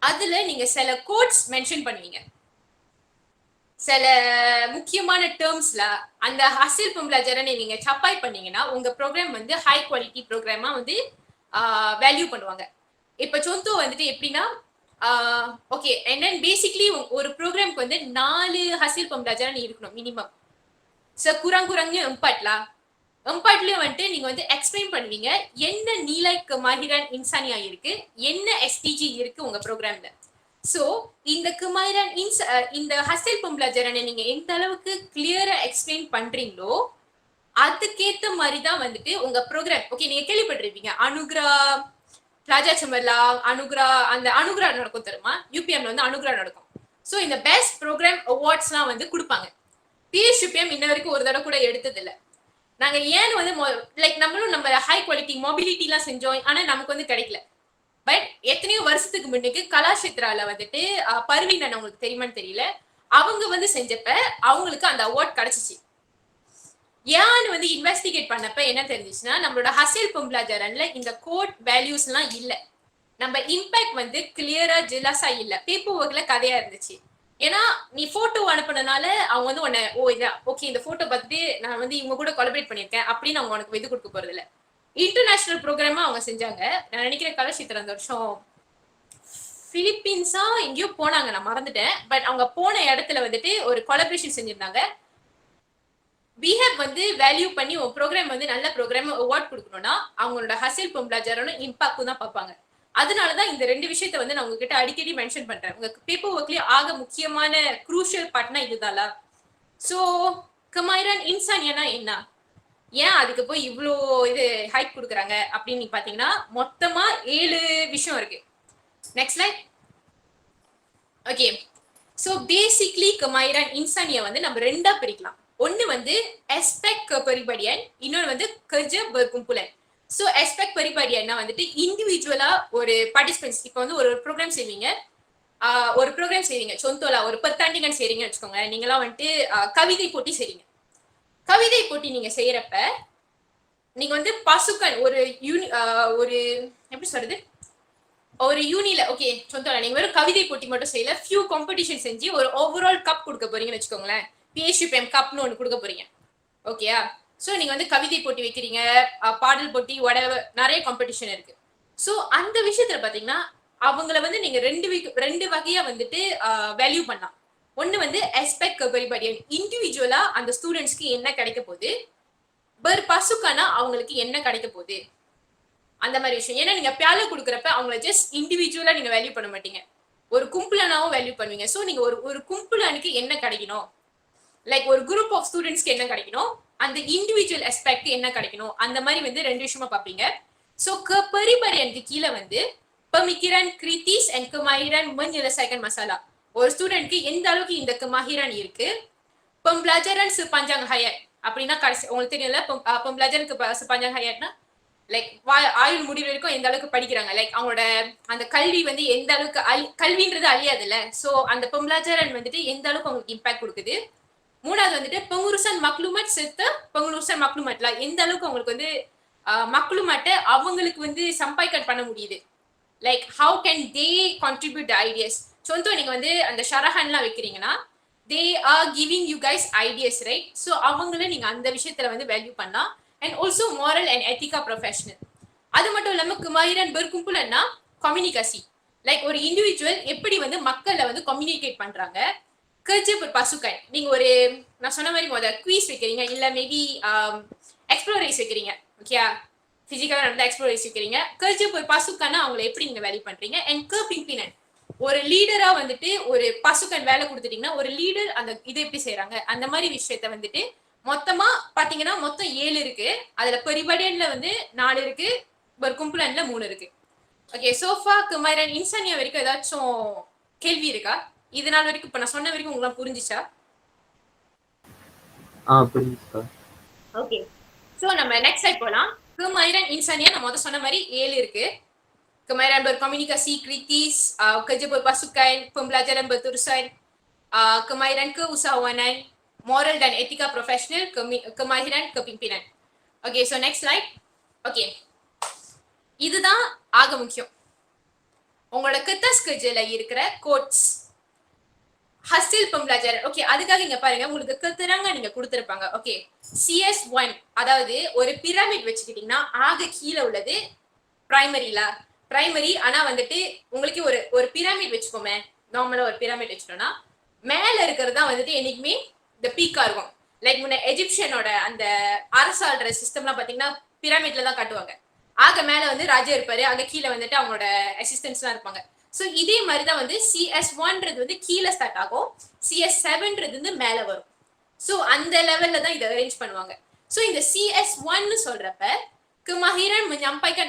அதுல நீங்க சில கோட்ஸ் மென்ஷன் பண்ணுவீங்க. சில முக்கியமான டேர்ம்ஸ்ல அந்த ஹசில் பம்ப்ளாஜரனை நீங்க சப்பாய் பண்ணீங்கன்னா உங்க ப்ரோக்ராம் வந்து ஹை குவாலிட்டி ப்ரோக்ராமா வந்து வேல்யூ பண்ணுவாங்க. இப்ப சொந்தோ வந்துட்டு எப்படின்னா ஓகே அண்ட் தென் பேசிக்லி ஒரு ப்ரோக்ராம்க்கு வந்து 4 ஹசில் பம்ப்ளாஜரன் இருக்கணும் மினிமம். So kurang-kurangnya 4 lah. 4லயும் வந்துட்டு நீங்க வந்து எக்ஸ்பிளைன் பண்ணுவீங்க என்ன நீலை கமாஹிரான் இன்சானியா இருக்கு, என்ன எஸ்டிஜி இருக்கு உங்க ப்ரோக்ராம்ல. சோ இந்த கமாஹிரான் இந்த ஹசில் பம்ப்ளாஜரனை நீங்க எந்த அளவுக்கு கிளியரா எக்ஸ்பிளைன் பண்றீங்களோ அதுக்கேத்த மாதிரி தான் வந்துட்டு உங்க ப்ரோக்ராம் ஓகே. நீங்க கேள்விப்பட்டிருப்பீங்க அனுக்ரா ராஜா சமர்லா அனுக்ரா அந்த அனுக்ரா நடக்கும் தெரியுமா, யூபிஎம்ல வந்து அனுக்ரா நடக்கும். சோ இந்த பெஸ்ட் ப்ரோக்ராம் அவார்ட்ஸ்லாம் வந்து கொடுப்பாங்க. பிஎஸ்யூபிஎம் இன்ன வரைக்கும் ஒரு தடவை கூட எடுத்தது இல்ல. நாங்க ஏன் வந்து லைக் நம்மளும் நம்ம ஹை குவாலிட்டி மொபிலிட்டி எல்லாம் செஞ்சோம் ஆனா நமக்கு வந்து கிடைக்கல. பட் எத்தனையோ வருஷத்துக்கு முன்னுக்கு கலாஷேத்ரால வந்துட்டு பர்வீன் உங்களுக்கு தெரியுமான்னு தெரியல, அவங்க வந்து செஞ்சப்ப அவங்களுக்கு அந்த அவார்ட் கிடைச்சிச்சு. ஏன்னு வந்து இன்வெஸ்டிகேட் பண்ணப்ப என்ன தெரிஞ்சிச்சுன்னா நம்மளோட ஹசில் பம்ப்ளாஜரன்ல இந்த கோட் வேல்யூஸ் எல்லாம் இல்ல. நம்ம இம்பாக்ட் வந்து கிளியரா ஜெலாஸா இல்ல, பேப்பர் ஒர்க்ல கதையா இருந்துச்சு. ஏன்னா நீ போட்டோ அனுப்புனனால அவங்க வந்து உன்னை ஓ இதா ஓகே இந்த போட்டோ பார்த்துட்டு நான் வந்து இவங்க கூட கொலபரேட் பண்ணிருக்கேன் அப்படின்னு அவங்க உனக்கு இது கொடுக்க போறது இல்ல. இன்டர்நேஷனல் ப்ரோக்ராமா அவங்க செஞ்சாங்க. நான் நினைக்கிறேன் கலாஷேத்ரா அந்த வருஷம் பிலிப்பீன்ஸா எங்கேயோ போனாங்க, நான் மறந்துட்டேன். பட் அவங்க போன இடத்துல வந்துட்டு ஒரு கொலபரேஷன் செஞ்சிருந்தாங்க. பிஹேப் வந்து வேல்யூ பண்ணி உன் ப்ரோக்ராம் வந்து நல்ல ப்ரோக்ராம் அவார்ட் கொடுக்கணும்னா அவங்களோட ஹசில் பம்ப்ளாஜரனும் இம்பாக்டும் தான் பார்ப்பாங்க. அதனாலதான் இந்த ரெண்டு விஷயத்த வந்து நான் உங்ககிட்ட அடிக்கடி மென்ஷன் பண்றேன். உங்க பேப்பர் ஒர்க்லயே ஆக முக்கியமான குரூஷியல் பார்ட்னா இதுதான்ல. சோ கமாஹிரான் இன்சானியானா என்ன, ஏன் அதுக்கு போய் இவ்வளோ இது ஹைப் கொடுக்குறாங்க அப்படின்னு நீங்க பாத்தீங்கன்னா மொத்தமா 7 விஷயம் இருக்கு. Next like okay. So basically கமாஹிரான் இன்சானியா வந்து நம்ம ரெண்டா பிரிக்கலாம். ஒன்னு வந்து aspect kepribadian, இன்னொன்னு வந்து kerja berkumpulan. சோ aspect kepribadianனா வந்துட்டு இண்டிவிஜுவலா ஒரு பார்ட்டிசிபென்ட்ஸ் இப்போ வந்து ஒரு ப்ரோக்ராம் செய்வீங்க. ஒரு ப்ரோக்ராம் செய்வீங்க சொந்தோலா ஒரு பத்தாண்டிகன் செய்றீங்கன்னு வச்சுக்கோங்க. நீங்களாம் வந்துட்டு கவிதை போட்டி செய்றீங்க. கவிதை போட்டி நீங்க செய்யறப்ப நீங்க வந்து பசுக்கன் ஒரு ஒரு எப்படி சொல்றது ஒரு யூனில ஓகே சொந்தோலா நீங்க வெறும் கவிதை போட்டி மட்டும் செய்யல, ஃபியூ காம்படிஷன் செஞ்சு ஒரு ஓவரால் கப் கொடுக்க போறீங்கன்னு வச்சுக்கோங்களேன். பிஎஸ்யூபிஎம் கப்னு ஒன்று கொடுக்க போறீங்க ஓகேயா. ஸோ நீங்க வந்து கவிதை போட்டி வைக்கிறீங்க, பாடல் போட்டி நிறைய காம்படிஷன் இருக்கு. ஸோ அந்த விஷயத்துல பாத்தீங்கன்னா அவங்கள வந்து நீங்க ரெண்டு வகையா வந்துட்டு வேல்யூ பண்ணலாம். ஒன்னு வந்து எஸ்பெக்ட் கபரிபடியன் இண்டிவிஜுவலா அந்த ஸ்டூடெண்ட்ஸ்க்கு என்ன கிடைக்க போகுது, பசுக்கானா அவங்களுக்கு என்ன கிடைக்க போகுது அந்த மாதிரி விஷயம். ஏன்னா நீங்க பியால கொடுக்குறப்ப அவங்கள ஜஸ்ட் இண்டிவிஜுவலா நீங்க வேல்யூ பண்ண மாட்டீங்க, ஒரு கும்பலனாவும் வேல்யூ பண்ணுவீங்க. ஸோ நீங்க ஒரு கும்பலனுக்கு என்ன கிடைக்கணும், லைக் ஒரு குரூப் ஆஃப் ஸ்டூடெண்ட்ஸ்க்கு என்ன கிடைக்கணும், அந்த இண்டிவிஜுவல் அஸ்பெக்ட் என்ன கிடைக்கணும், அந்த மாதிரி வந்து ரெண்டு விஷயமா பார்ப்பீங்க. ஸோ பெரிபரியனுக்கு கீழே வந்து pemikiran kritis and kemahiran menyelesaikan masalah. ஒரு ஸ்டூடெண்ட்க்கு எந்த அளவுக்கு இந்த கமாஹிரான் இருக்கு. pembelajaran sepanjang hayat அப்படின்னா கடைசி உங்களுக்கு தெரியல pembelajaran sepanjang hayatனா லைக் ஆயுள் முடிவு வரைக்கும் எந்த அளவுக்கு படிக்கிறாங்க, லைக் அவங்களோட அந்த கல்வி வந்து எந்த அளவுக்கு கல்வின்றது அழியாதுல்ல. ஸோ அந்த pembelajaran வந்துட்டு எந்த அளவுக்கு அவங்களுக்கு இம்பாக்ட் கொடுக்குது. மூணாவது வந்துட்டு pengurusan maklumat serta pengurusan maklumatlah எந்த அளவுக்கு அவங்களுக்கு வந்து maklumat அவங்களுக்கு வந்து சம்பாய்க்கன் பண்ண முடியுது, like how can they contribute the ideas. சொந்தம் நீங்க வந்து அந்த ஷரஹன்லாம் வைக்கிறீங்கன்னா they are giving you guys ideas right. So அவங்கள நீங்க அந்த விஷயத்துல வந்து வேல்யூ பண்ணலாம். And also moral and ethical professional. அது மட்டும் இல்லாம கமாஹிரான் berkumpulanனா கம்யூனிகேசி, லைக் ஒரு இண்டிவிஜுவல் எப்படி வந்து மக்களை வந்து கம்யூனிகேட் பண்றாங்க. kerja berpasukan நீங்க ஒரு நான் சொன்ன மாதிரி குவீஸ் வைக்கிறீங்க இல்ல மேபி எக்ஸ்ப்ளோரேஸ் வைக்கிறீங்க ஓகே. பிசிக்கலா நடந்த எக்ஸ்ப்ளோர் வச்சுக்கிறீங்க. kerja berpasukanனா அவங்களை எப்படி நீங்க வேல்யூ பண்றீங்க அண்ட் kepimpinan ஒரு லீடரா வந்துட்டு ஒரு பசுக்கன் வேலை கொடுத்துட்டீங்கன்னா ஒரு லீடர் அந்த இதை எப்படி செய்யறாங்க அந்த மாதிரி விஷயத்த வந்துட்டு மொத்தமா பாத்தீங்கன்னா மொத்தம் 7 இருக்கு. அதுல பெரிபடியன்ல வந்து 4 இருக்கு, berkumpulanல 3 இருக்கு. ஓகே சோஃபா குமாரன் இன்சானியா வரைக்கும் ஏதாச்சும் கேள்வி இருக்கா? இது நாள் வரைக்கும் இப்ப நான் சொன்ன வரைக்கும் உங்களுக்கு புரிஞ்சுச்சா? புரிஞ்சுக்கா. ஓகே சோ நம்ம நெக்ஸ்ட் ஸ்லைட் போலாம். குமாரன் இன்சானியா நான் முதல்ல சொன்ன மாதிரி 7 இருக்கு. Kemahiran berkomunikasi kritis, kerja berpasukan, pembelajaran berterusan, kemahiran keusahawanan, moral dan etika profesional, kemahiran kepimpinan. Okay, so next slide. Okay. இதுதான் ஆக முக்கியம். உங்களோட kertas kerja-ல இருக்கிற கோட்ஸ் hasil pembelajaran. ஓகே அதுக்காக இங்க பாருங்க உங்களுக்கு கத்துறாங்க நீங்க கொடுத்திருப்பாங்க. ஓகே CS1 அதாவது ஒரு பிரமிட் வச்சுக்கிட்டீங்கன்னா ஆக கீழே உள்ளது பிரைமரி ஆனா வந்துட்டு உங்களுக்கு ஒரு பிரமிட் வச்சுக்கோமே. நார்மலா ஒரு பிரமிட் வச்சுட்டோம்னா மேல இருக்கிறது தான் வந்துட்டு என்னைக்குமே இந்த பீக்கா இருக்கும். லைக் முன்ன எஜிப்சியனோட அந்த அரசாள்ற சிஸ்டம்லாம் பாத்தீங்கன்னா பிரமிட்ல தான் காட்டுவாங்க. ஆக மேல வந்து ராஜா இருப்பாரு, ஆக கீழே வந்துட்டு அவங்களோட அசிஸ்டன்ட்ஸ்லாம் இருப்பாங்க. ஸோ இதே மாதிரி தான் வந்து CS1ன்றது வந்து கீழே ஸ்டார்ட் ஆகும், CS7ன்றது வந்து மேல வரும். ஸோ அந்த லெவல்ல தான் இதை அரேஞ்ச் பண்ணுவாங்க. ஸோ இந்த CS1 சொல்றப்ப kemahiran menyampaikan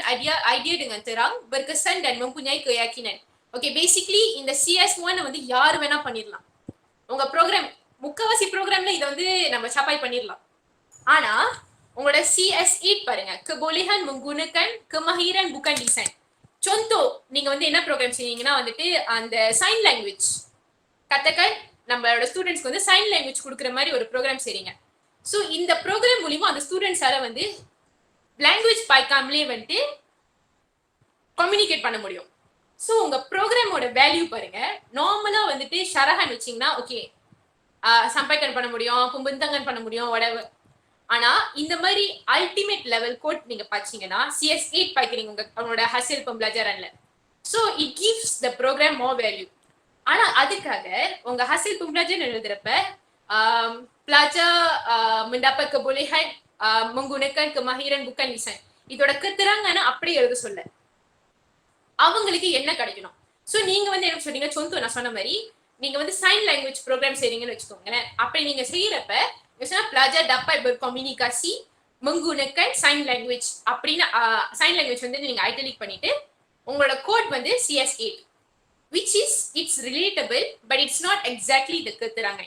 idea dengan terang, berkesan dan mempunyai keyakinan. Okay, basically இந்த CS1 வந்து யார் வேணா பண்ணிடலாம். உங்க ப்ரோக்ராம் முக்கவாசி ப்ரோக்ராம்ல இதை வந்து நம்ம சப்பாய் பண்ணிடலாம். ஆனா உங்களோட CS8 பாருங்க, kebolehan menggunakan kemahiran bukan design. contoh நீங்க வந்து என்ன ப்ரோக்ராம் செய்வீங்கன்னா வந்துட்டு அந்த சைன் லாங்குவேஜ் கத்தக்கல் நம்மளோட ஸ்டூடெண்ட்ஸ்க்கு வந்து சைன் லாங்குவேஜ் கொடுக்குற மாதிரி ஒரு ப்ரோக்ராம் செய்றீங்க. ஸோ இந்த ப்ரோக்ராம் மூலியமா அந்த ஸ்டூடெண்ட்ஸால வந்து லாங்குவேஜ் பாய்க்காமலே வந்துட்டு கம்யூனிகேட் பண்ண முடியும். ஸோ உங்க ப்ரோக்ராமோட வேல்யூ பாருங்க. நார்மலா வந்துட்டு ஷரஹான் வச்சிங்கன்னா ஓகே சம்பைக்கன் பண்ண முடியும், பும்பந்தங்கன் பண்ண முடியும் whatever. ஆனா இந்த மாதிரி அல்டிமேட் லெவல் கோட் நீங்க பாத்தீங்கன்னா CS8 பாய்க்கிறீங்க உங்களோட hasil pembelajaranல. So it gives the programme more value. ஆனா அதுக்காக உங்க hasil pembelajaran எழுதுறப்ப pelajar mendapat kebolehan menggunakan kemahiran bukan design இதோட கத்துறாங்கன்னா அப்படியே எழுத சொல்ல அவங்களுக்கு என்ன கிடைக்கணும். ஸோ நீங்க வந்து என்ன சொன்னீங்க சொந்த நான் சொன்ன மாதிரி நீங்க வந்து சைன் லாங்குவேஜ் ப்ரோக்ராம் செய்றீங்கன்னு வச்சுக்கோங்களேன். அப்படி நீங்க செய்யறப்ப pelajar dapat berkomunikasi menggunakan sign language அப்படின்னா sign language வந்து நீங்க ஐட்டலிக் பண்ணிட்டு உங்களோட கோட் வந்து CS8 which is it's relatable but it's not exactly the கத்துறாங்க.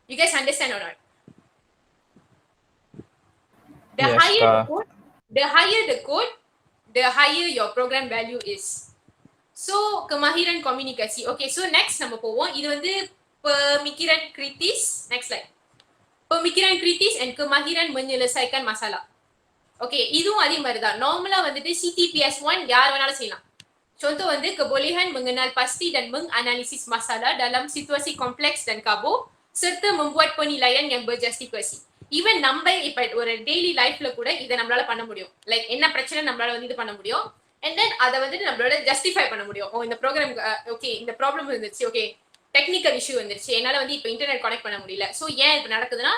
You guys understand or not? The Yes, higher the code, the higher your program value is. So kemahiran komunikasi. Okay, so next நம்ம போவோம். இது வந்து pemikiran kritis. Next slide. Pemikiran kritis and kemahiran menyelesaikan masalah. Okay, இதுவும் அதே மாதிரி தான். நார்மலா வந்துட்டு CTPS1 யார் வேணாலும் செய்யலாம். contoh வந்து kebolehan mengenal pasti dan menganalisis masalah dalam situasi kompleks dan kabur serta membuat penilaian yang berjustifikasi. Even நம்ம இப்ப ஒரு டெய்லி லைஃப்ல கூட இதை நம்மளால பண்ண முடியும். லைக் என்ன பிரச்சனை நம்மளால வந்து இது பண்ண முடியும் அண்ட் தென் அதை வந்துட்டு நம்மளோட ஜஸ்டிஃபை பண்ண முடியும். ஓ இந்த ப்ரோக்ராம் ஓகே இந்த ப்ராப்ளம் இருந்துச்சு, ஓகே டெக்னிக்கல் இஷ்யூ வந்துருச்சு, என்னால வந்து இப்போ இன்டர்நெட் கனெக்ட் பண்ண முடியல, ஸோ ஏன் இப்போ நடக்குதுன்னா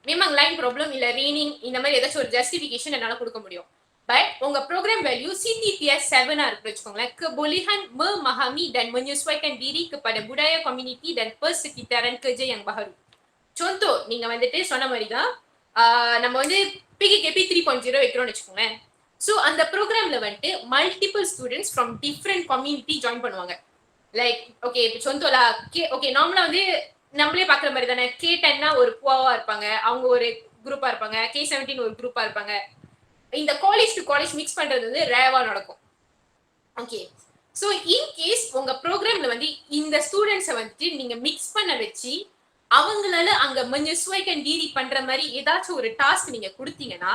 மேம் லைன் ப்ராப்ளம் இல்ல ரீனிங் இந்த மாதிரி ஏதாச்சும் ஒரு ஜஸ்டிஃபிகேஷன் என்னால கொடுக்க முடியும். பட் உங்க ப்ரோக்ராம் வேல்யூ CTPS7 இருக்கு வச்சுக்கோங்களேன். kebolehan memahami dan menyesuaikan diri kepada budaya komuniti dan persekitaran kerja yang baru. contoh நீங்க வந்துட்டு சொன்ன மாதிரி தான் நம்ம வந்து PKKP 3.0 வைக்கிறோம்னு வச்சுக்கோங்களேன். ஸோ அந்த ப்ரோக்ராம்ல வந்துட்டு multiple students from different community join பண்ணுவாங்க. லைக் ஓகே இப்போ சொந்தோலா ஓகே நார்மலா வந்து நம்மளே பாக்குற மாதிரி தானே. K10னா ஒரு புவாவா இருப்பாங்க, அவங்க ஒரு குரூப்பா இருப்பாங்க, K17 ஒரு குரூப்பா இருப்பாங்க. இந்த காலேஜ் டு காலேஜ் மிக்ஸ் பண்றது வந்து ரேவா நடக்கும். ஓகே ஸோ இன் கேஸ் உங்க ப்ரோக்ராம்ல வந்து இந்த ஸ்டூடெண்ட்ஸை வந்துட்டு நீங்க மிக்ஸ் பண்ண வச்சு அவங்களால அங்க menyesuaikan diri பண்ற மாதிரி ஏதாச்சும் ஒரு டாஸ்க் நீங்க கொடுத்தீங்கன்னா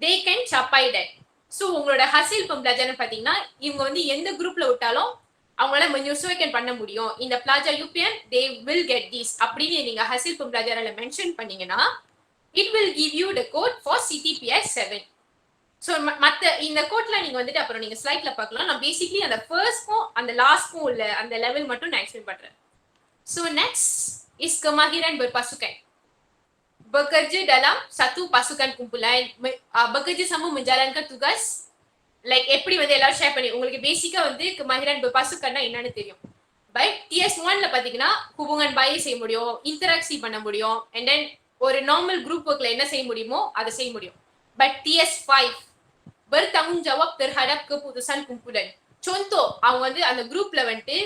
they can capai that. So உங்களோட hasil pembelajaran பாத்தீங்கன்னா இவங்க வந்து எந்த குரூப்ல விட்டாலும் அவங்களால menyesuaikan பண்ண முடியும். இந்த pelajar UPN they will get this அப்படின்னு நீங்க hasil pembelajaranல மென்ஷன் பண்ணீங்கன்னா it will give you the code for CTPS7. So மற்ற இந்த கோட்ல நீங்க வந்துட்டு அப்புறம் நீங்க ஸ்லைட்ல பார்க்கலாம். நான் பேசிக்லி அந்த ஃபர்ஸ்ட்க்கும் அந்த லாஸ்ட்க்கும் உள்ள அந்த லெவல் மட்டும் நான் எக்ஸ்பிளைன் பண்றேன். So next is kemahiran berpasukan. bekerja dalam satu pasukan kumpulan, bekerja sama menjalankan tugas. Like எப்படி வந்து எல்லாரும் ஷேர் பண்ணி உங்களுக்கு பேசிக்கா வந்து கமாஹிரான் berpasukanனா என்னன்னு தெரியும். பட் TS1ல பாத்தீங்கன்னா hubungan baik செய்ய முடியும், இன்டராக்சி பண்ண முடியும், and then ஒரு நார்மல் குரூப் ஒர்க்ல என்ன செய்ய முடியுமோ அதை செய்ய முடியும். But TS5 bertanggung jawab terhadap keputusan kumpulan. Contoh அவங்க வந்து அந்த குரூப்ல வந்துட்டு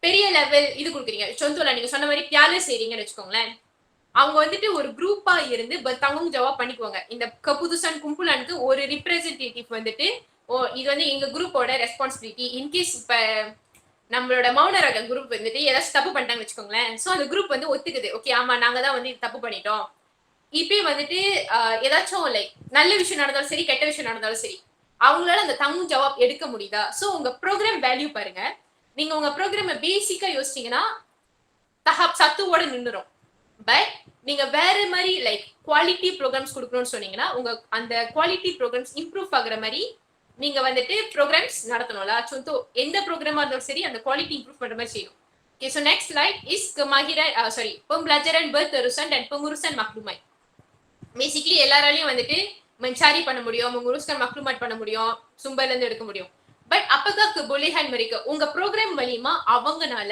பெரிய லெவல் இது கொடுக்குறீங்க. சொந்தோல நீங்க சொன்ன மாதிரி பியால செய்றீங்கன்னு வச்சுக்கோங்களேன். அவங்க வந்துட்டு ஒரு குரூப்பா இருந்து தங்கும் ஜவாப் பண்ணிக்குவாங்க. இந்த கபுதுசான் கும்புலானுக்கு ஒரு ரிப்ரசன்டேட்டிவ் வந்துட்டு இது வந்து எங்க குரூப்போட ரெஸ்பான்சிபிலிட்டி. இன்கேஸ் இப்ப நம்மளோட மௌனரக குரூப் வந்துட்டு ஏதாச்சும் தப்பு பண்ணிட்டாங்கன்னு வச்சுக்கோங்களேன். சோ அந்த குரூப் வந்து ஒத்துக்குது. ஓகே ஆமா நாங்க தான் வந்து தப்பு பண்ணிட்டோம். இப்பே வந்துட்டு ஏதாச்சும் லைக் நல்ல விஷயம் நடந்தாலும் சரி கெட்ட விஷயம் நடந்தாலும் சரி அவங்களால அந்த தங்கும் ஜவாப் எடுக்க முடியுதா? சோ உங்க ப்ரோக்ராம் வேல்யூ பாருங்க. நீங்க உங்க ப்ரோக்ராம பேசிக்கா யோசிச்சீங்கன்னா தஹப் சத்துவோட நின்னுரும். பட் நீங்க வேற மாதிரி லைக் குவாலிட்டி ப்ரோக்ராம்ஸ் கொடுக்கணும்னு சொன்னீங்கன்னா உங்க அந்த குவாலிட்டி ப்ரோக்ராம்ஸ் இம்ப்ரூவ் ஆகுற மாதிரி நீங்க வந்துட்டு ப்ரோக்ராம்ஸ் நடத்தணும்ல. ஸோ எந்த ப்ரோக்ராமா இருந்தாலும் சரி அந்த குவாலிட்டி இம்ப்ரூவ் பண்ற மாதிரி செய்யணும். Okay so next slide is kemahiran pembelajaran berterusan dan pengurusan maklumat. Basically எல்லாராலையும் வந்துட்டு mencari பண்ண முடியும், menguruskan maklumat பண்ண முடியும், சும்பர்ல இருந்து எடுக்க முடியும். பட் apakah kebolehan mereka உங்க ப்ரோக்ராம் மூலமா அவங்கனால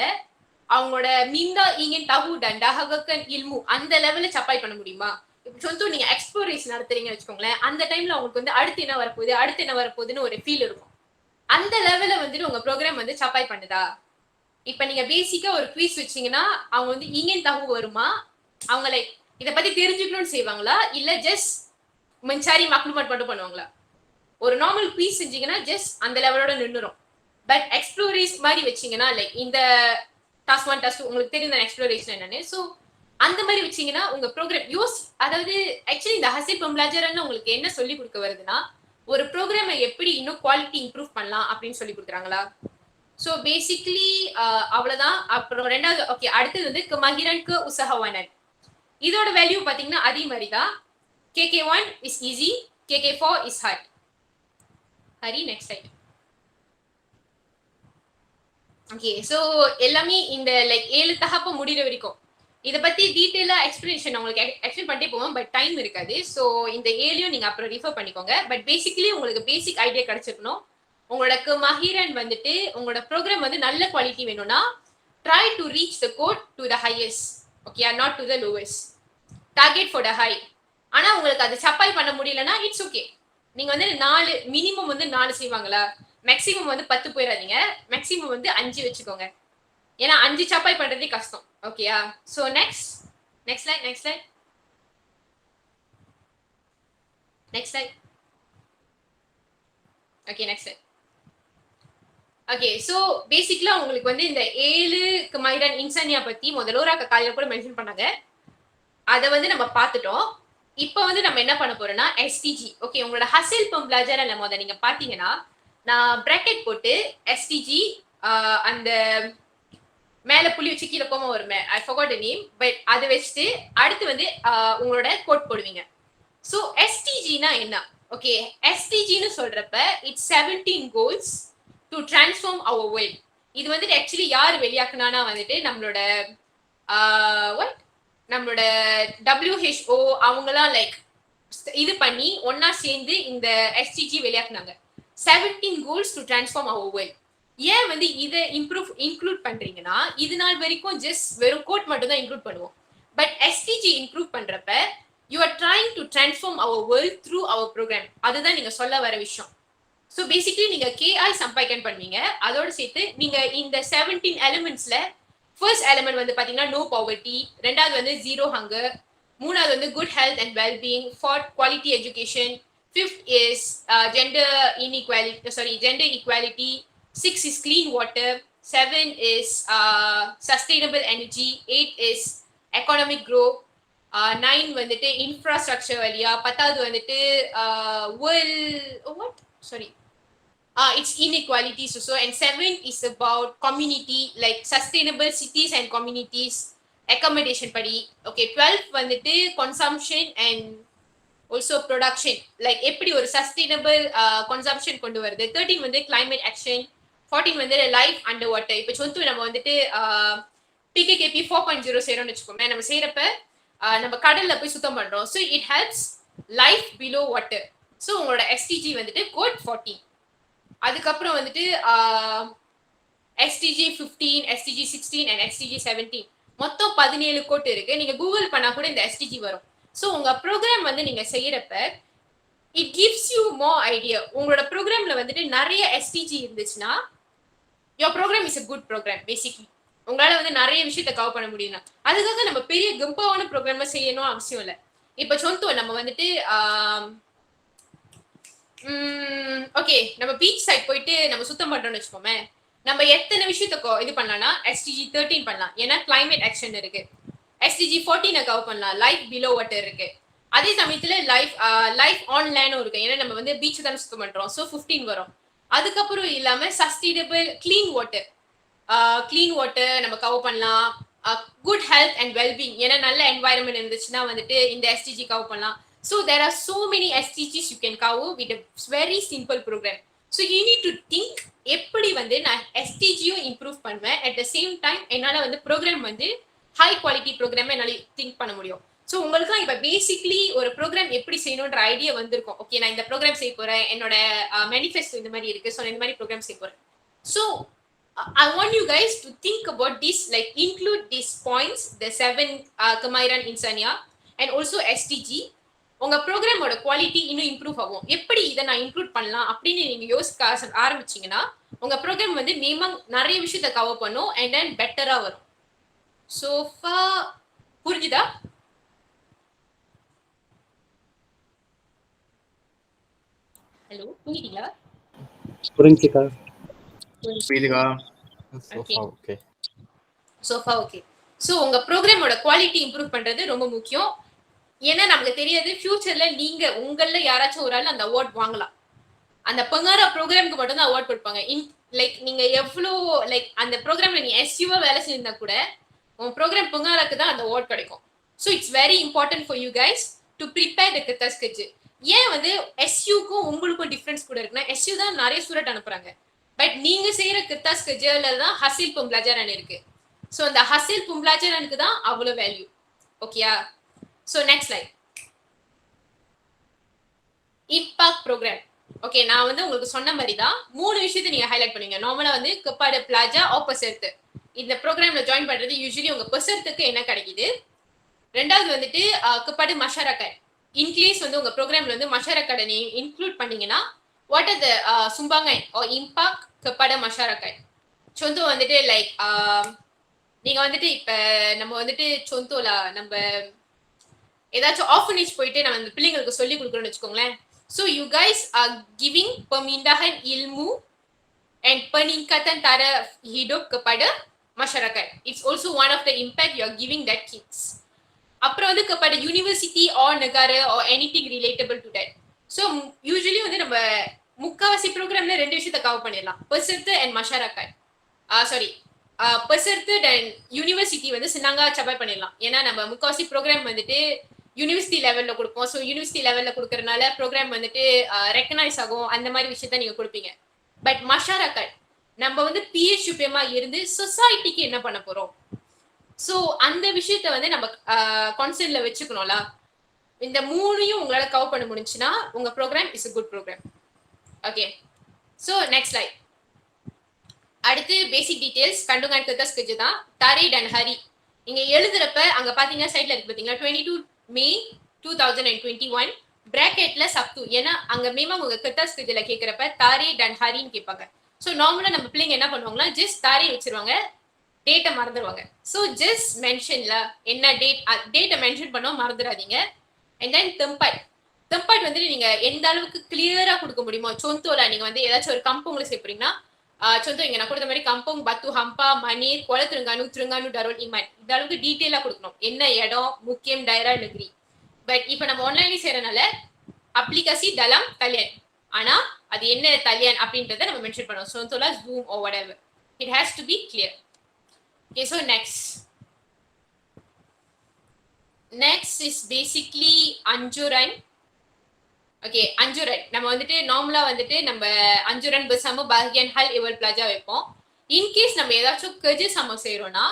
அவங்களோட minda ingin tahu dan dahagakan ilmu அந்த லெவல்ல சப்பாய் பண்ண முடியுமா? இப்போ சொந்தோ நீங்க எக்ஸ்ப்ளோரேஷன் நடத்துறீங்கன்னு வச்சுக்கோங்களேன். அந்த டைம்ல உங்களுக்கு வந்து அடுத்து என்ன வரப்போகுதுன்னு ஒரு ஃபீல் இருக்கும். அந்த லெவல்ல வந்துட்டு உங்க ப்ரோக்ராம் வந்து சப்பாய் பண்ணுதா? இப்ப நீங்க பேசிக்கா ஒரு குவிஸ் வச்சீங்கன்னா அவங்க வந்து ingin tahu வருமா? அவங்க லைக் இத பத்தி தெரிஞ்சுக்கணும்னு செய்வாங்களா இல்ல ஜஸ்ட் mencari maklumat மட்டும் பண்ணுவாங்களா? ஒரு நார்மல் குவிஸ் செஞ்சீங்கன்னா ஜஸ்ட் அந்த லெவலோட நின்னுரும். பட் எக்ஸ்ப்ளோரேஷன் மாதிரி வச்சீங்கன்னா லைக் இந்த டாஸ்க் 1 டாஸ்க் 2 உங்களுக்கு தெரியும் தான் எக்ஸ்ப்ளோரேஷன் என்னன்னு. சோ அந்த மாதிரி வச்சீங்கன்னா உங்க ப்ரோக்ராம் அதாவது ஆக்சுவலி இந்த ஹசில் பம்ப்ளாஜர்னு உங்களுக்கு என்ன சொல்லி கொடுக்க வருதுன்னா ஒரு ப்ரோக்ராமை எப்படி இன்னும் குவாலிட்டி இம்ப்ரூவ் பண்ணலாம் அப்படின்னு சொல்லி கொடுக்குறாங்களா? ஸோ பேசிக்கலி அவ்வளவுதான். அப்புறம் ரெண்டாவது ஓகே அடுத்தது வந்து kemahiran keusahawanan. இதோட வேல்யூ பாத்தீங்கன்னா அதே மாதிரி தான். KK1 is easy, KK4 is hard. Hari next light. Okay so எல்லாமே இந்த லைக் 7 தகப்ப முடிகிற வரைக்கும் இதை பத்தி டீட்டெயிலா எக்ஸ்பிளேஷன் உங்களுக்கு எக்ஸ்பிளைன் பண்ணிட்டே போவோம். பட் டைம் இருக்காது. ஸோ இந்த 7யும் நீங்க அப்புறம் ரிஃபர் பண்ணிக்கோங்க. பட் பேசிக்கலி உங்களுக்கு பேசிக் ஐடியா கிடைச்சிருக்கணும். உங்களோட kemahiran வந்துட்டு உங்களோட ப்ரோக்ராம் வந்து நல்ல குவாலிட்டி வேணும்னா try to reach the goal to the highest. Okay not to the lowest. Target for the high. ஆனா உங்களுக்கு அது சப்பாய் பண்ண முடியலன்னா இட்ஸ் ஓகே. நீங்க வந்து 4 மினிமம் வந்து 4 செய்வாங்களா? மேக்ஸிமம் வந்து 10 போயிடாதீங்க. மேக்ஸிமம் வந்து 5 வச்சுக்கோங்க. ஏன்னா 5 சப்பாய் பண்றதே கஷ்டம். ஓகேயா? So next slide. Okay next slide. Okay so basically உங்களுக்கு வந்து இந்த 7 kemahiran insania பத்தி முதல்ல ஒரு காலையில கூட மென்ஷன் பண்ணாங்க. அதை வந்து நம்ம பார்த்துட்டோம். இப்போ வந்து நம்ம என்ன பண்ண போறோம்னா STG. ஓகே உங்களோட ஹசில் பம்ப்ளாஜர்ல முதல்ல நீங்க பாத்தீங்கன்னா நான் பிராக்கெட் போட்டு STG அந்த மேல புள்ளி வச்சு கீழே கோம வருமே ஐ forgot the name பட் அதை வச்சுட்டு அடுத்து வந்து உங்களோட கோட் போடுவீங்க. ஸோ STGனா என்ன? ஓகே STGன்னு சொல்றப்ப it's 17 goals to transform our world. இது வந்துட்டு ஆக்சுவலி யார் வெளியாக்குனானா வந்துட்டு நம்மளோட WHO அவங்கலாம் லைக் இது பண்ணி ஒன்னா சேர்ந்து இந்த STG வெளியாக்குனாங்க. 17 goals to transform our world. ஏன் வந்து இதை இன்க்ளூட் பண்றீங்கன்னா இது நாள் வரைக்கும் ஜஸ்ட் வெறும் கோட் மட்டும் தான் இன்க்ளூட் பண்ணுவோம். பட் STG இன்க்ளூட் பண்றப்ப you are trying to transform our world through our program. அதுதான் நீங்க சொல்ல வர விஷயம். ஸோ பேசிக்கலி நீங்க KI சம்பைக்கன் பண்ணுவீங்க. அதோட சேர்த்து நீங்க இந்த 17 எலிமெண்ட்ஸ்ல ஃபர்ஸ்ட் எலிமெண்ட் வந்து பாத்தீங்கன்னா நோ பாவர்ட்டி, ரெண்டாவது வந்து ஜீரோ ஹங்கர், மூணாவது வந்து good health and wellbeing, fourth quality education, fifth is gender equality, 6 is clean water, 7 is sustainable energy, 8 is economic growth, 9 வந்துட்டு infrastructure வழியா, 10வது வந்துட்டு it's inequality so and 7 is about community like sustainable cities and communities accommodation படி. okay 12 வந்துட்டு consumption and also production like எப்படி ஒரு sustainable consumption கொண்டு வருது. 13 வந்து climate action, 14 வந்து life underwater. இப்போ சொத்து நம்ம வந்துட்டு PKKP 4.0 செய்யறோம்னு வச்சுக்கோமே. நம்ம செய்யறப்ப நம்ம கடல்ல போய் சுத்தம் பண்றோம். So it helps life below water. So உங்களோட எஸ்டிஜி வந்துட்டு கோட் 14. அதுக்கப்புறம் வந்துட்டு எஸ்டிஜி 15, எஸ்டிஜி 16 அண்ட் எஸ்டிஜி 17 மொத்தம் 17 கோட் இருக்கு. நீங்க கூகுள் பண்ணா கூட இந்த எஸ்டிஜி வரும். ஸோ உங்க ப்ரோக்ராம் வந்து நீங்க செய்யறப்ப it gives you more idea. உங்களோட ப்ரோக்ராம்ல வந்துட்டு நிறைய எஸ்டிஜி இருந்துச்சுன்னா your programme is a good programme. Basically உங்களால வந்து நிறைய விஷயத்த கவர் பண்ண முடியும்னா அதுக்காக நம்ம பெரிய கம்பாவான ப்ரோக்ராம செய்யணும் அவசியம் இல்லை. இப்ப சொந்தம் நம்ம வந்துட்டு ஓகே நம்ம பீச் சைட் போயிட்டு நம்ம சுத்தம் பண்றோம்னு வச்சுக்கோமே, நம்ம எத்தனை விஷயத்த இது பண்ணலாம்னா எஸ்டிஜி 13 பண்ணலாம், ஏன்னா கிளைமேட் ஆக்ஷன் இருக்கு. எஸ்டிஜி 14 கவர் பண்ணலாம், லைஃப் பிலோ வாட்டர் இருக்கு. அதே சமயத்துல லைஃப் ஆன் லேண்டும் இருக்கு, ஏன்னா நம்ம வந்து பீச் தானே சுத்தம் பண்றோம். ஸோ 15 வரும். அதுக்கப்புறம் இல்லாம சஸ்டைனபிள் கிளீன் வாட்டர் நம்ம கவர் பண்ணலாம். குட் ஹெல்த் அண்ட் வெல்பீங், ஏன்னா நல்ல என்வாயர்மெண்ட் இருந்துச்சுன்னா வந்துட்டு இந்த எஸ்டிஜி கவர் பண்ணலாம். So there are so many SDGs you can cover with a very simple program. So you need to think எப்படி வந்து நான் SDG-யும் இம்ப்ரூவ் பண்ணுவேன், at the same time என்னால வந்து ப்ரோக்ராம் வந்து ஹை குவாலிட்டி ப்ரோக்ராம் என்னால திங்க் பண்ண முடியும். ஸோ உங்களுக்கு இப்போ பேசிக்லி ஒரு ப்ரோக்ராம் எப்படி செய்யணுன்ற ஐடியா வந்திருக்கும். ஓகே நான் இந்த ப்ரோக்ராம் செய்ய போறேன், என்னோட மேனிஃபெஸ்டோ இந்த மாதிரி இருக்கு, ஸோ நான் இந்த மாதிரி ப்ரோக்ராம் செய்ய போறேன். So I want you guys to think about this, like include these points, the 7 Kemairan Insania and also SDG. உங்க ப்ரோக்ராமோட குவாலிட்டி இன்னும் இம்ப்ரூவ் ஆகும். எப்படி இதை நான் இன்க்ளூட் பண்ணலாம் அப்படின்னு நீங்க யோசிக்க ஆரம்பிச்சீங்கன்னா உங்க ப்ரோக்ராம் வந்து மினிமம் நிறைய விஷயத்த கவர் பண்ணும் அண்ட் தென் பெட்டரா வரும். சோஃபா புரிஞ்சுதா? ஹலோ புரியுதுங்களா? புரிஞ்சுக்கா? புரியுதுக்கா? ஓகே. Sofa okay. ஸோ உங்க ப்ரோக்ராமோட குவாலிட்டி இம்ப்ரூவ் பண்றது ரொம்ப முக்கியம். ஏன்னா நமக்கு தெரியாது ஃபியூச்சர்ல நீங்க உங்கள யாராச்சும் ஒரு ஆள் அந்த அவார்ட் வாங்கலாம். அந்த பங்காரா ப்ரோக்ராமுக்கு மட்டும் தான் அவார்ட் கொடுப்பாங்க. லைக் நீங்க எவ்வளோ லைக் அந்த ப்ரோக்ராம்ல நீ எஸ்யூவா வேலை செஞ்சிருந்தா கூட உங்க ப்ரோக்ராம் பங்காராக்கு தான் அந்த அவார்ட் கிடைக்கும். So it's very important for you guys to prepare the கித்தா ஸ்கெட்ச். ஏன் வந்து எஸ்யூக்கும் உங்களுக்கும் டிஃபரன்ஸ் கூட இருக்குன்னா எஸ்யூ தான் நிறைய ஸ்டூடெண்ட் அனுப்புறாங்க, பட் நீங்க செய்யற கித்தா ஸ்கெட்ச்ல தான் ஹசில் பும்ப்ளாஜாரன் இருக்கு. ஸோ அந்த ஹசில் பும்ப்ளாஜாரனுக்கு தான் அவ்வளோ வேல்யூ. ஓகேயா? So next slide. Impact program. Okay நான் வந்து உங்களுக்கு சொன்ன மாதிரி தான் 3 விஷயத்தை நீங்க ஹைலைட் பண்ணுவீங்க. நார்மலா வந்து கப்பாடு பிளாஜா ஆர் பசர்த்து. இந்த ப்ரோக்ராம்ல ஜாயின் பண்றது யூசுவலி உங்க பசர்த்துக்கு என்ன கிடைக்குது. ரெண்டாவது வந்துட்டு கப்பாடு மஷாரக்காய். இன்கேஸ் வந்து உங்க ப்ரோக்ராம்ல வந்து மஷாரக்காய் நீ இன்க்ளூட் பண்ணீங்கன்னா வாட் ஆர் த சும்பாங்காய் ஆர் இம்பாக்ட் கப்பாடு மஷாரக்காய். சொந்தோ வந்துட்டு லைக் நீங்க வந்துட்டு இப்ப நம்ம வந்துட்டு சொந்தோல நம்ம ஏதாச்சும் ஆர்ஃபனேஜ் போயிட்டு நம்ம அந்த பிள்ளைங்களுக்கு சொல்லி கொடுக்குறோம்னு வச்சுக்கோங்களேன். So you guys are giving pemindahan ilmu and peningkatan taraf hidup kepada masyarakat. It's also one of the impact you are giving that kids. அப்புறம் வந்து kepada university or negara or anything relatable to that. So usually வந்து நம்ம முக்காவாசி ப்ரோக்ராம்ல 2 விஷயத்தை கவர் பண்ணிடலாம், பெசர்த்து அண்ட் மஷாரக்காய். சாரி பெசர்த்து அண்ட் யூனிவர்சிட்டி வந்து சின்னங்கா சபாய் பண்ணிடலாம். ஏன்னா நம்ம முக்காவாசி ப்ரோக்ராம் வந்துட்டு யூனிவர்சிட்டி லெவல்ல கொடுப்போம். ஸோ யூனிவர்சிட்டி லெவல்ல கொடுக்கறதுனால ப்ரோக்ராம் வந்துட்டு ரெக்கனைஸ் ஆகும், அந்த மாதிரி விஷயத்த நீங்க கொடுப்பீங்க. பட் மஷாரக்காய் நம்ம வந்து பிஹெச்யூபிஎம்மா இருந்து சொசைட்டிக்கு என்ன பண்ண போறோம், ஸோ அந்த விஷயத்த வந்து நம்ம கான்செப்ட்ல வச்சுக்கணும்ல. இந்த 3ஐயும் உங்களால கவர் பண்ண முடிஞ்சுன்னா உங்க program is a good program. Okay so next slide. அடுத்து பேசிக் டீடைல்ஸ் கண்டுங்கான் கித்தா ஸ்கெட்ச் தான். தரீட் அண்ட் ஹரி நீங்க எழுதுறப்ப அங்க பாத்தீங்கன்னா சைட்ல இருக்கு பாத்தீங்களா 22 May 2021 பிராக்கெட்ல சப்து. ஏன்னா அங்க மினிமம் உங்க கித்தா ஸ்கெட்ச்ல கேக்குறப்ப தரீட் அண்ட் ஹரின்னு கேட்பாங்க. ஸோ நார்மலா நம்ம பிள்ளைங்க என்ன பண்ணுவாங்கன்னா ஜஸ்ட் தாரி வச்சிருவாங்க, டேட்டை மறந்துடுவாங்க. ஸோ ஜஸ்ட் மென்ஷன்ல என்ன டேட்டை மென்ஷன் பண்ண மறந்துடாதீங்க. அண்ட் தென் தெம்பாட் வந்துட்டு நீங்க எந்த அளவுக்கு கிளியரா கொடுக்க முடியுமோ. சொந்தோல நீங்க வந்து ஏதாச்சும் ஒரு கம்பவுண்ட்ல சேர்ப்பீங்கன்னா contoh இங்க நான் கொடுத்த மாதிரி கம்பவுண்ட் பத்து ஹம்பா மணீர் கொலத்திருங்கானு டரோல் இமான் இந்த அளவுக்கு டீட்டெயிலா கொடுக்கணும், என்ன இடம் முக்கியம் டைரா நெகிரி. பட் இப்போ நம்ம ஆன்லைன்ல செய்யறதுனால அப்ளிகேசி தலம் தலியன், ஆனா அது என்ன தலியன் அப்படின்றத நம்ம மென்ஷன் பண்ணுவோம். சொந்தோல Zoom or whatever, it has to be clear. Okay, so next is basically anjuran. Okay அஞ்சுரன் நம்ம வந்துட்டு நார்மலா வந்துட்டு நம்ம அஞ்சுரன் பெசாம பாகியன் ஹல் இவல் பிளாஜா வைப்போம். இன்கேஸ் நம்ம ஏதாச்சும் கஜு சம செய்யறோம்னா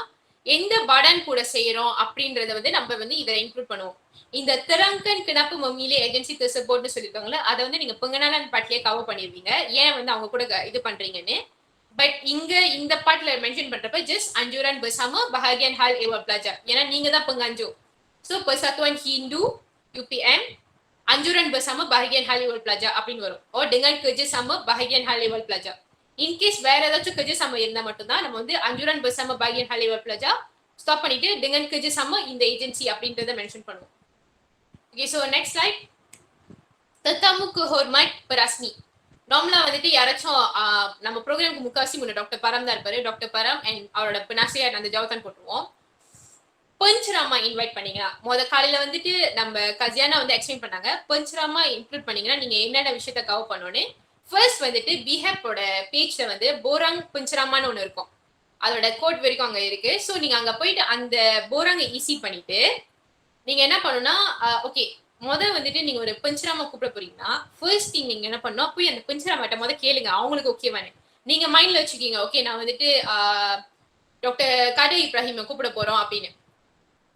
எந்த badan கூட செய்யறோம் அப்படின்றத வந்து நம்ம வந்து இதை இன்க்ளூட் பண்ணுவோம். இந்த திறங்கன் கிணப்பு மம்மியிலே ஏஜென்சி சப்போர்ட்னு சொல்லிருக்காங்களா, அதை வந்து நீங்க பொங்கனாலன் பாட்டிலே கவர் பண்ணிருவீங்க. ஏன் வந்து அவங்க கூட இது பண்றீங்கன்னு. பட் இங்க இந்த பாட்டுல மென்ஷன் பண்றப்ப just anjuran bersama bahagian hal ehwal pelajar. ஏன்னா நீங்க தான் penganjur. So Persatuan Hindu UPM anjuran bersama bahagian hal ehwal pelajar அப்படின்னு வரும். or dengan kerjasama bahagian hal ehwal pelajar. In case வேற ஏதாச்சும் kerjasama இருந்தா மட்டும் தான் நம்ம வந்து anjuran bersama bahagian hal ehwal pelajar stop பண்ணிட்டு dengan kerjasama இந்த ஏஜென்சி அப்படின்றத மென்ஷன் பண்ணுவோம். Okay, so next slide. Tetamu kehormat perasmi. நார்மலா வந்துட்டு யாராச்சும் நம்ம ப்ரோக்ராமுக்கு முக்காசி முன்ன டாக்டர் பரம் தான் இருப்பாரு. டாக்டர் பரம் அண்ட் அவரோட பினாசியார் அந்த ஜவதான் போட்டுருவோம். பஞ்ச்ராமா இன்வைட் பண்ணீங்கன்னா காலையில வந்துட்டு நம்ம கஜியானா வந்து எக்ஸ்பிளைன் பண்ணாங்க. பஞ்ச்ராமா இன்க்ளூட் பண்ணீங்கன்னா நீங்க என்னென்ன விஷயத்த கவர் பண்ணணும்னு. ஃபர்ஸ்ட் வந்துட்டு பிஹேப்போட பேஜ்ல வந்து போராங் பஞ்ச்ராமான்னு ஒன்று இருக்கும். அதோட கோட் வரைக்கும் அங்க இருக்கு. ஸோ நீங்க அங்க போயிட்டு அந்த போராங்க ஈஸி பண்ணிட்டு நீங்க என்ன பண்ணணும்னா ஓகே வந்துட்டு நீங்க ஒரு பஞ்சராமா கூப்பிட போறீங்கன்னா ஃபர்ஸ்ட் திங் நீங்க என்ன பண்ணணும், போய் அந்த பஞ்சராமாட்ட கேளுங்க அவங்களுக்கு ஓகேவானு. நீங்க மைண்ட்ல வச்சுக்கீங்க ஓகே நான் வந்துட்டு டாக்டர் காடே இப்ராஹிமை கூப்பிட போறோம் அப்படின்னு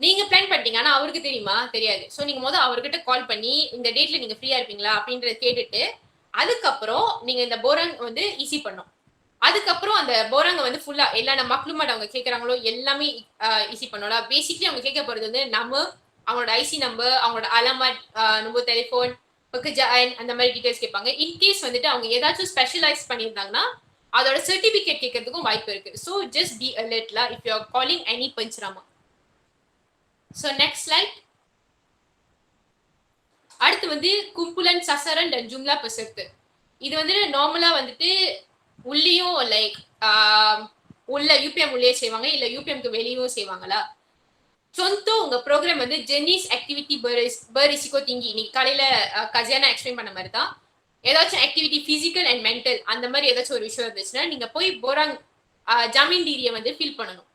நீங்க பிளான் பண்ணிட்டீங்க. ஆனா அவருக்கு தெரியுமா? தெரியாது. ஸோ நீங்க அவர்கிட்ட கால் பண்ணி இந்த டேட்ல நீங்க ஃப்ரீயா இருப்பீங்களா அப்படின்றத கேட்டுட்டு அதுக்கப்புறம் நீங்க இந்த போராங் வந்து ஈஸி பண்ணும். அதுக்கப்புறம் அந்த போராங்க வந்து ஃபுல்லா எல்லா நம்ம மக்களுமாட் அவங்க கேட்கறாங்களோ எல்லாமே ஈஸி பண்ணோம்ல. பேசிக்லி அவங்க கேட்க போறது வந்து நம்ம அவங்களோட ஐசி நம்பர், அவங்களோட அலாமட், நம்பர் டெலிஃபோன், பெக்கஜாயின் அந்த மாதிரி டீடைல்ஸ் கேட்பாங்க. இன்கேஸ் வந்துட்டு அவங்க ஏதாச்சும் ஸ்பெஷலைஸ் பண்ணியிருந்தாங்கன்னா அதோட சர்டிபிகேட் கேட்கறதுக்கும் வாய்ப்பு இருக்கு. ஸோ ஜஸ்ட் பி அலர்ட்ல if you are calling any பஞ்ச்ராமா. So next slide. அடுத்து வந்து கும்புலன் சசரன் அண்ட் ஜும்லா பெசர்த்து. இது வந்து நார்மலா வந்துட்டு உள்ளேயும் லைக் உள்ள யூபிஎம் உள்ளே செய்வாங்க, இல்ல யூபிஎம்க்கு வெளியும் செய்வாங்களா. சொந்தோ உங்க ப்ரோக்ராம் வந்து ஜென்னிஸ் ஆக்டிவிட்டி பரிசிக்கோ திங்கி இன்னைக்கு காலையில கஜியானா எக்ஸ்பிளைன் பண்ண மாதிரி தான். ஏதாச்சும் ஆக்டிவிட்டி பிசிக்கல் அண்ட் மென்டல் அந்த மாதிரி ஏதாச்சும் ஒரு விஷயம் இருந்துச்சுன்னா நீங்க போய் போராங் ஜாமீன் டீரியை வந்து ஃபில் பண்ணணும்.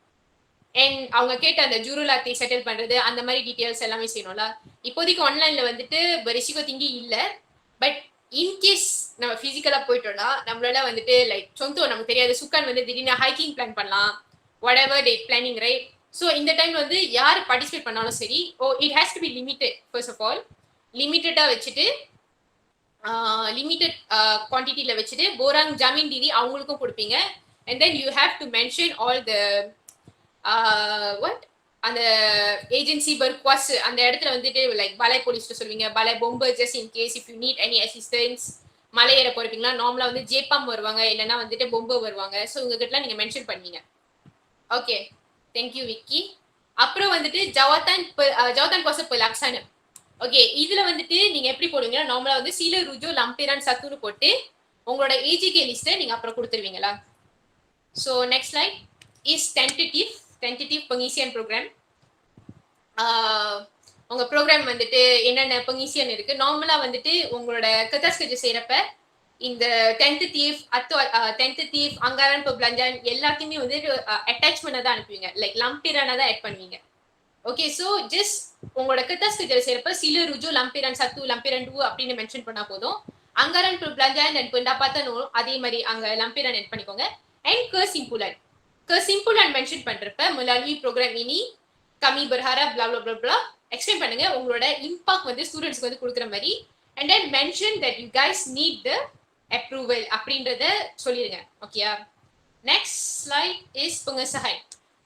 அண்ட் அவங்க கேட்ட அந்த ஜூருலாத்தை செட்டில் பண்றது அந்த மாதிரி டீடைல்ஸ் எல்லாமே செய்யணும்ல. இப்போதைக்கு ஆன்லைன்ல வந்துட்டு பரிசிக்கோ திங்கி இல்லை. பட் இன்கேஸ் நம்ம பிசிக்கலா போயிட்டோம்னா நம்மளால வந்துட்டு லைக் சொந்தோ நமக்கு தெரியாது சுக்கான் வந்து திடீர்னு ஹைக்கிங் பிளான் பண்ணலாம், whatever day planning right. So இந்த டைம் வந்து யார் பார்ட்டிசிபேட் பண்ணாலும் சரி it has to be limited. First of all லிமிட்டடாக வச்சுட்டு லிமிட்டட் குவான்டிட்டியில வச்சுட்டு போராங் ஜாமீன் டிகிரி அவங்களுக்கும் கொடுப்பீங்க. And then you have to mention all the அந்த ஏஜென்சி பர்க்வாஸ் அந்த இடத்துல வந்துட்டு லைக் பலை போலீஸ்ட்டு சொல்லுவீங்க, பலை பொம்பர் just in case if you need any assistance. மலை ஏற போறீங்களா நார்மலா வந்து ஜேப்பாம் வருவாங்க, இல்லைன்னா வந்துட்டு பொம்பர் வருவாங்க. ஸோ உங்ககிட்ட நீங்க மென்ஷன் பண்ணுவீங்க. Okay, thank you Vicky. அப்புறம் வந்துட்டு ஜவதான் கோச பலாக்சானம். ஓகே, இதுல வந்துட்டு நீங்க எப்படி போடுவீங்கன்னா நார்மலா வந்து சீல ருஜோ லம்பிரான் சத்துன்னு போட்டு உங்களோட ஏஜிகே லிஸ்ட்டை நீங்க அப்புறம் கொடுத்துருவீங்களா. So next slide is tentative பங்கீசியன் ப்ரோக்ராம். உங்க ப்ரோக்ராம் வந்துட்டு என்னென்ன பங்கீசியன் இருக்கு. நார்மலா வந்துட்டு உங்களோட கதாஸ்கஜ் செய்யறப்ப இந்த 10th thief anggaran perbelanjaan எல்லாத்தையுமே வந்து அட்டாச்மெண்ட் தான் அனுப்புவீங்க, லைக் லம்பிரானா தான் ஆட் பண்ணுவீங்க. ஓகே, ஸோ ஜஸ்ட் உங்களோட கதாஸ்கஜ் செய்யறப்ப சில ருஜோ லம்பிரான் சத்து லம்பிரான் 2 அப்படின்னு மென்ஷன் பண்ணா போதும். anggaran perbelanjaan dan pendapatan அதே மாதிரி அங்க லம்பிரான் ஆட் பண்ணிக்கோங்க. அண்ட் kesimpulan மென்ஷன் பண்றப்ப melalui program ini kami berharap bla bla bla bla explain பண்ணுங்க உங்களோட இம்பாக்ட் வந்து ஸ்டூடெண்ட்ஸ்க்கு வந்து கொடுக்குற மாதிரி. And then mention that you guys need the approval அப்படின்றத சொல்லிடுங்க. ஓகேயா. Next slide is pengesahan.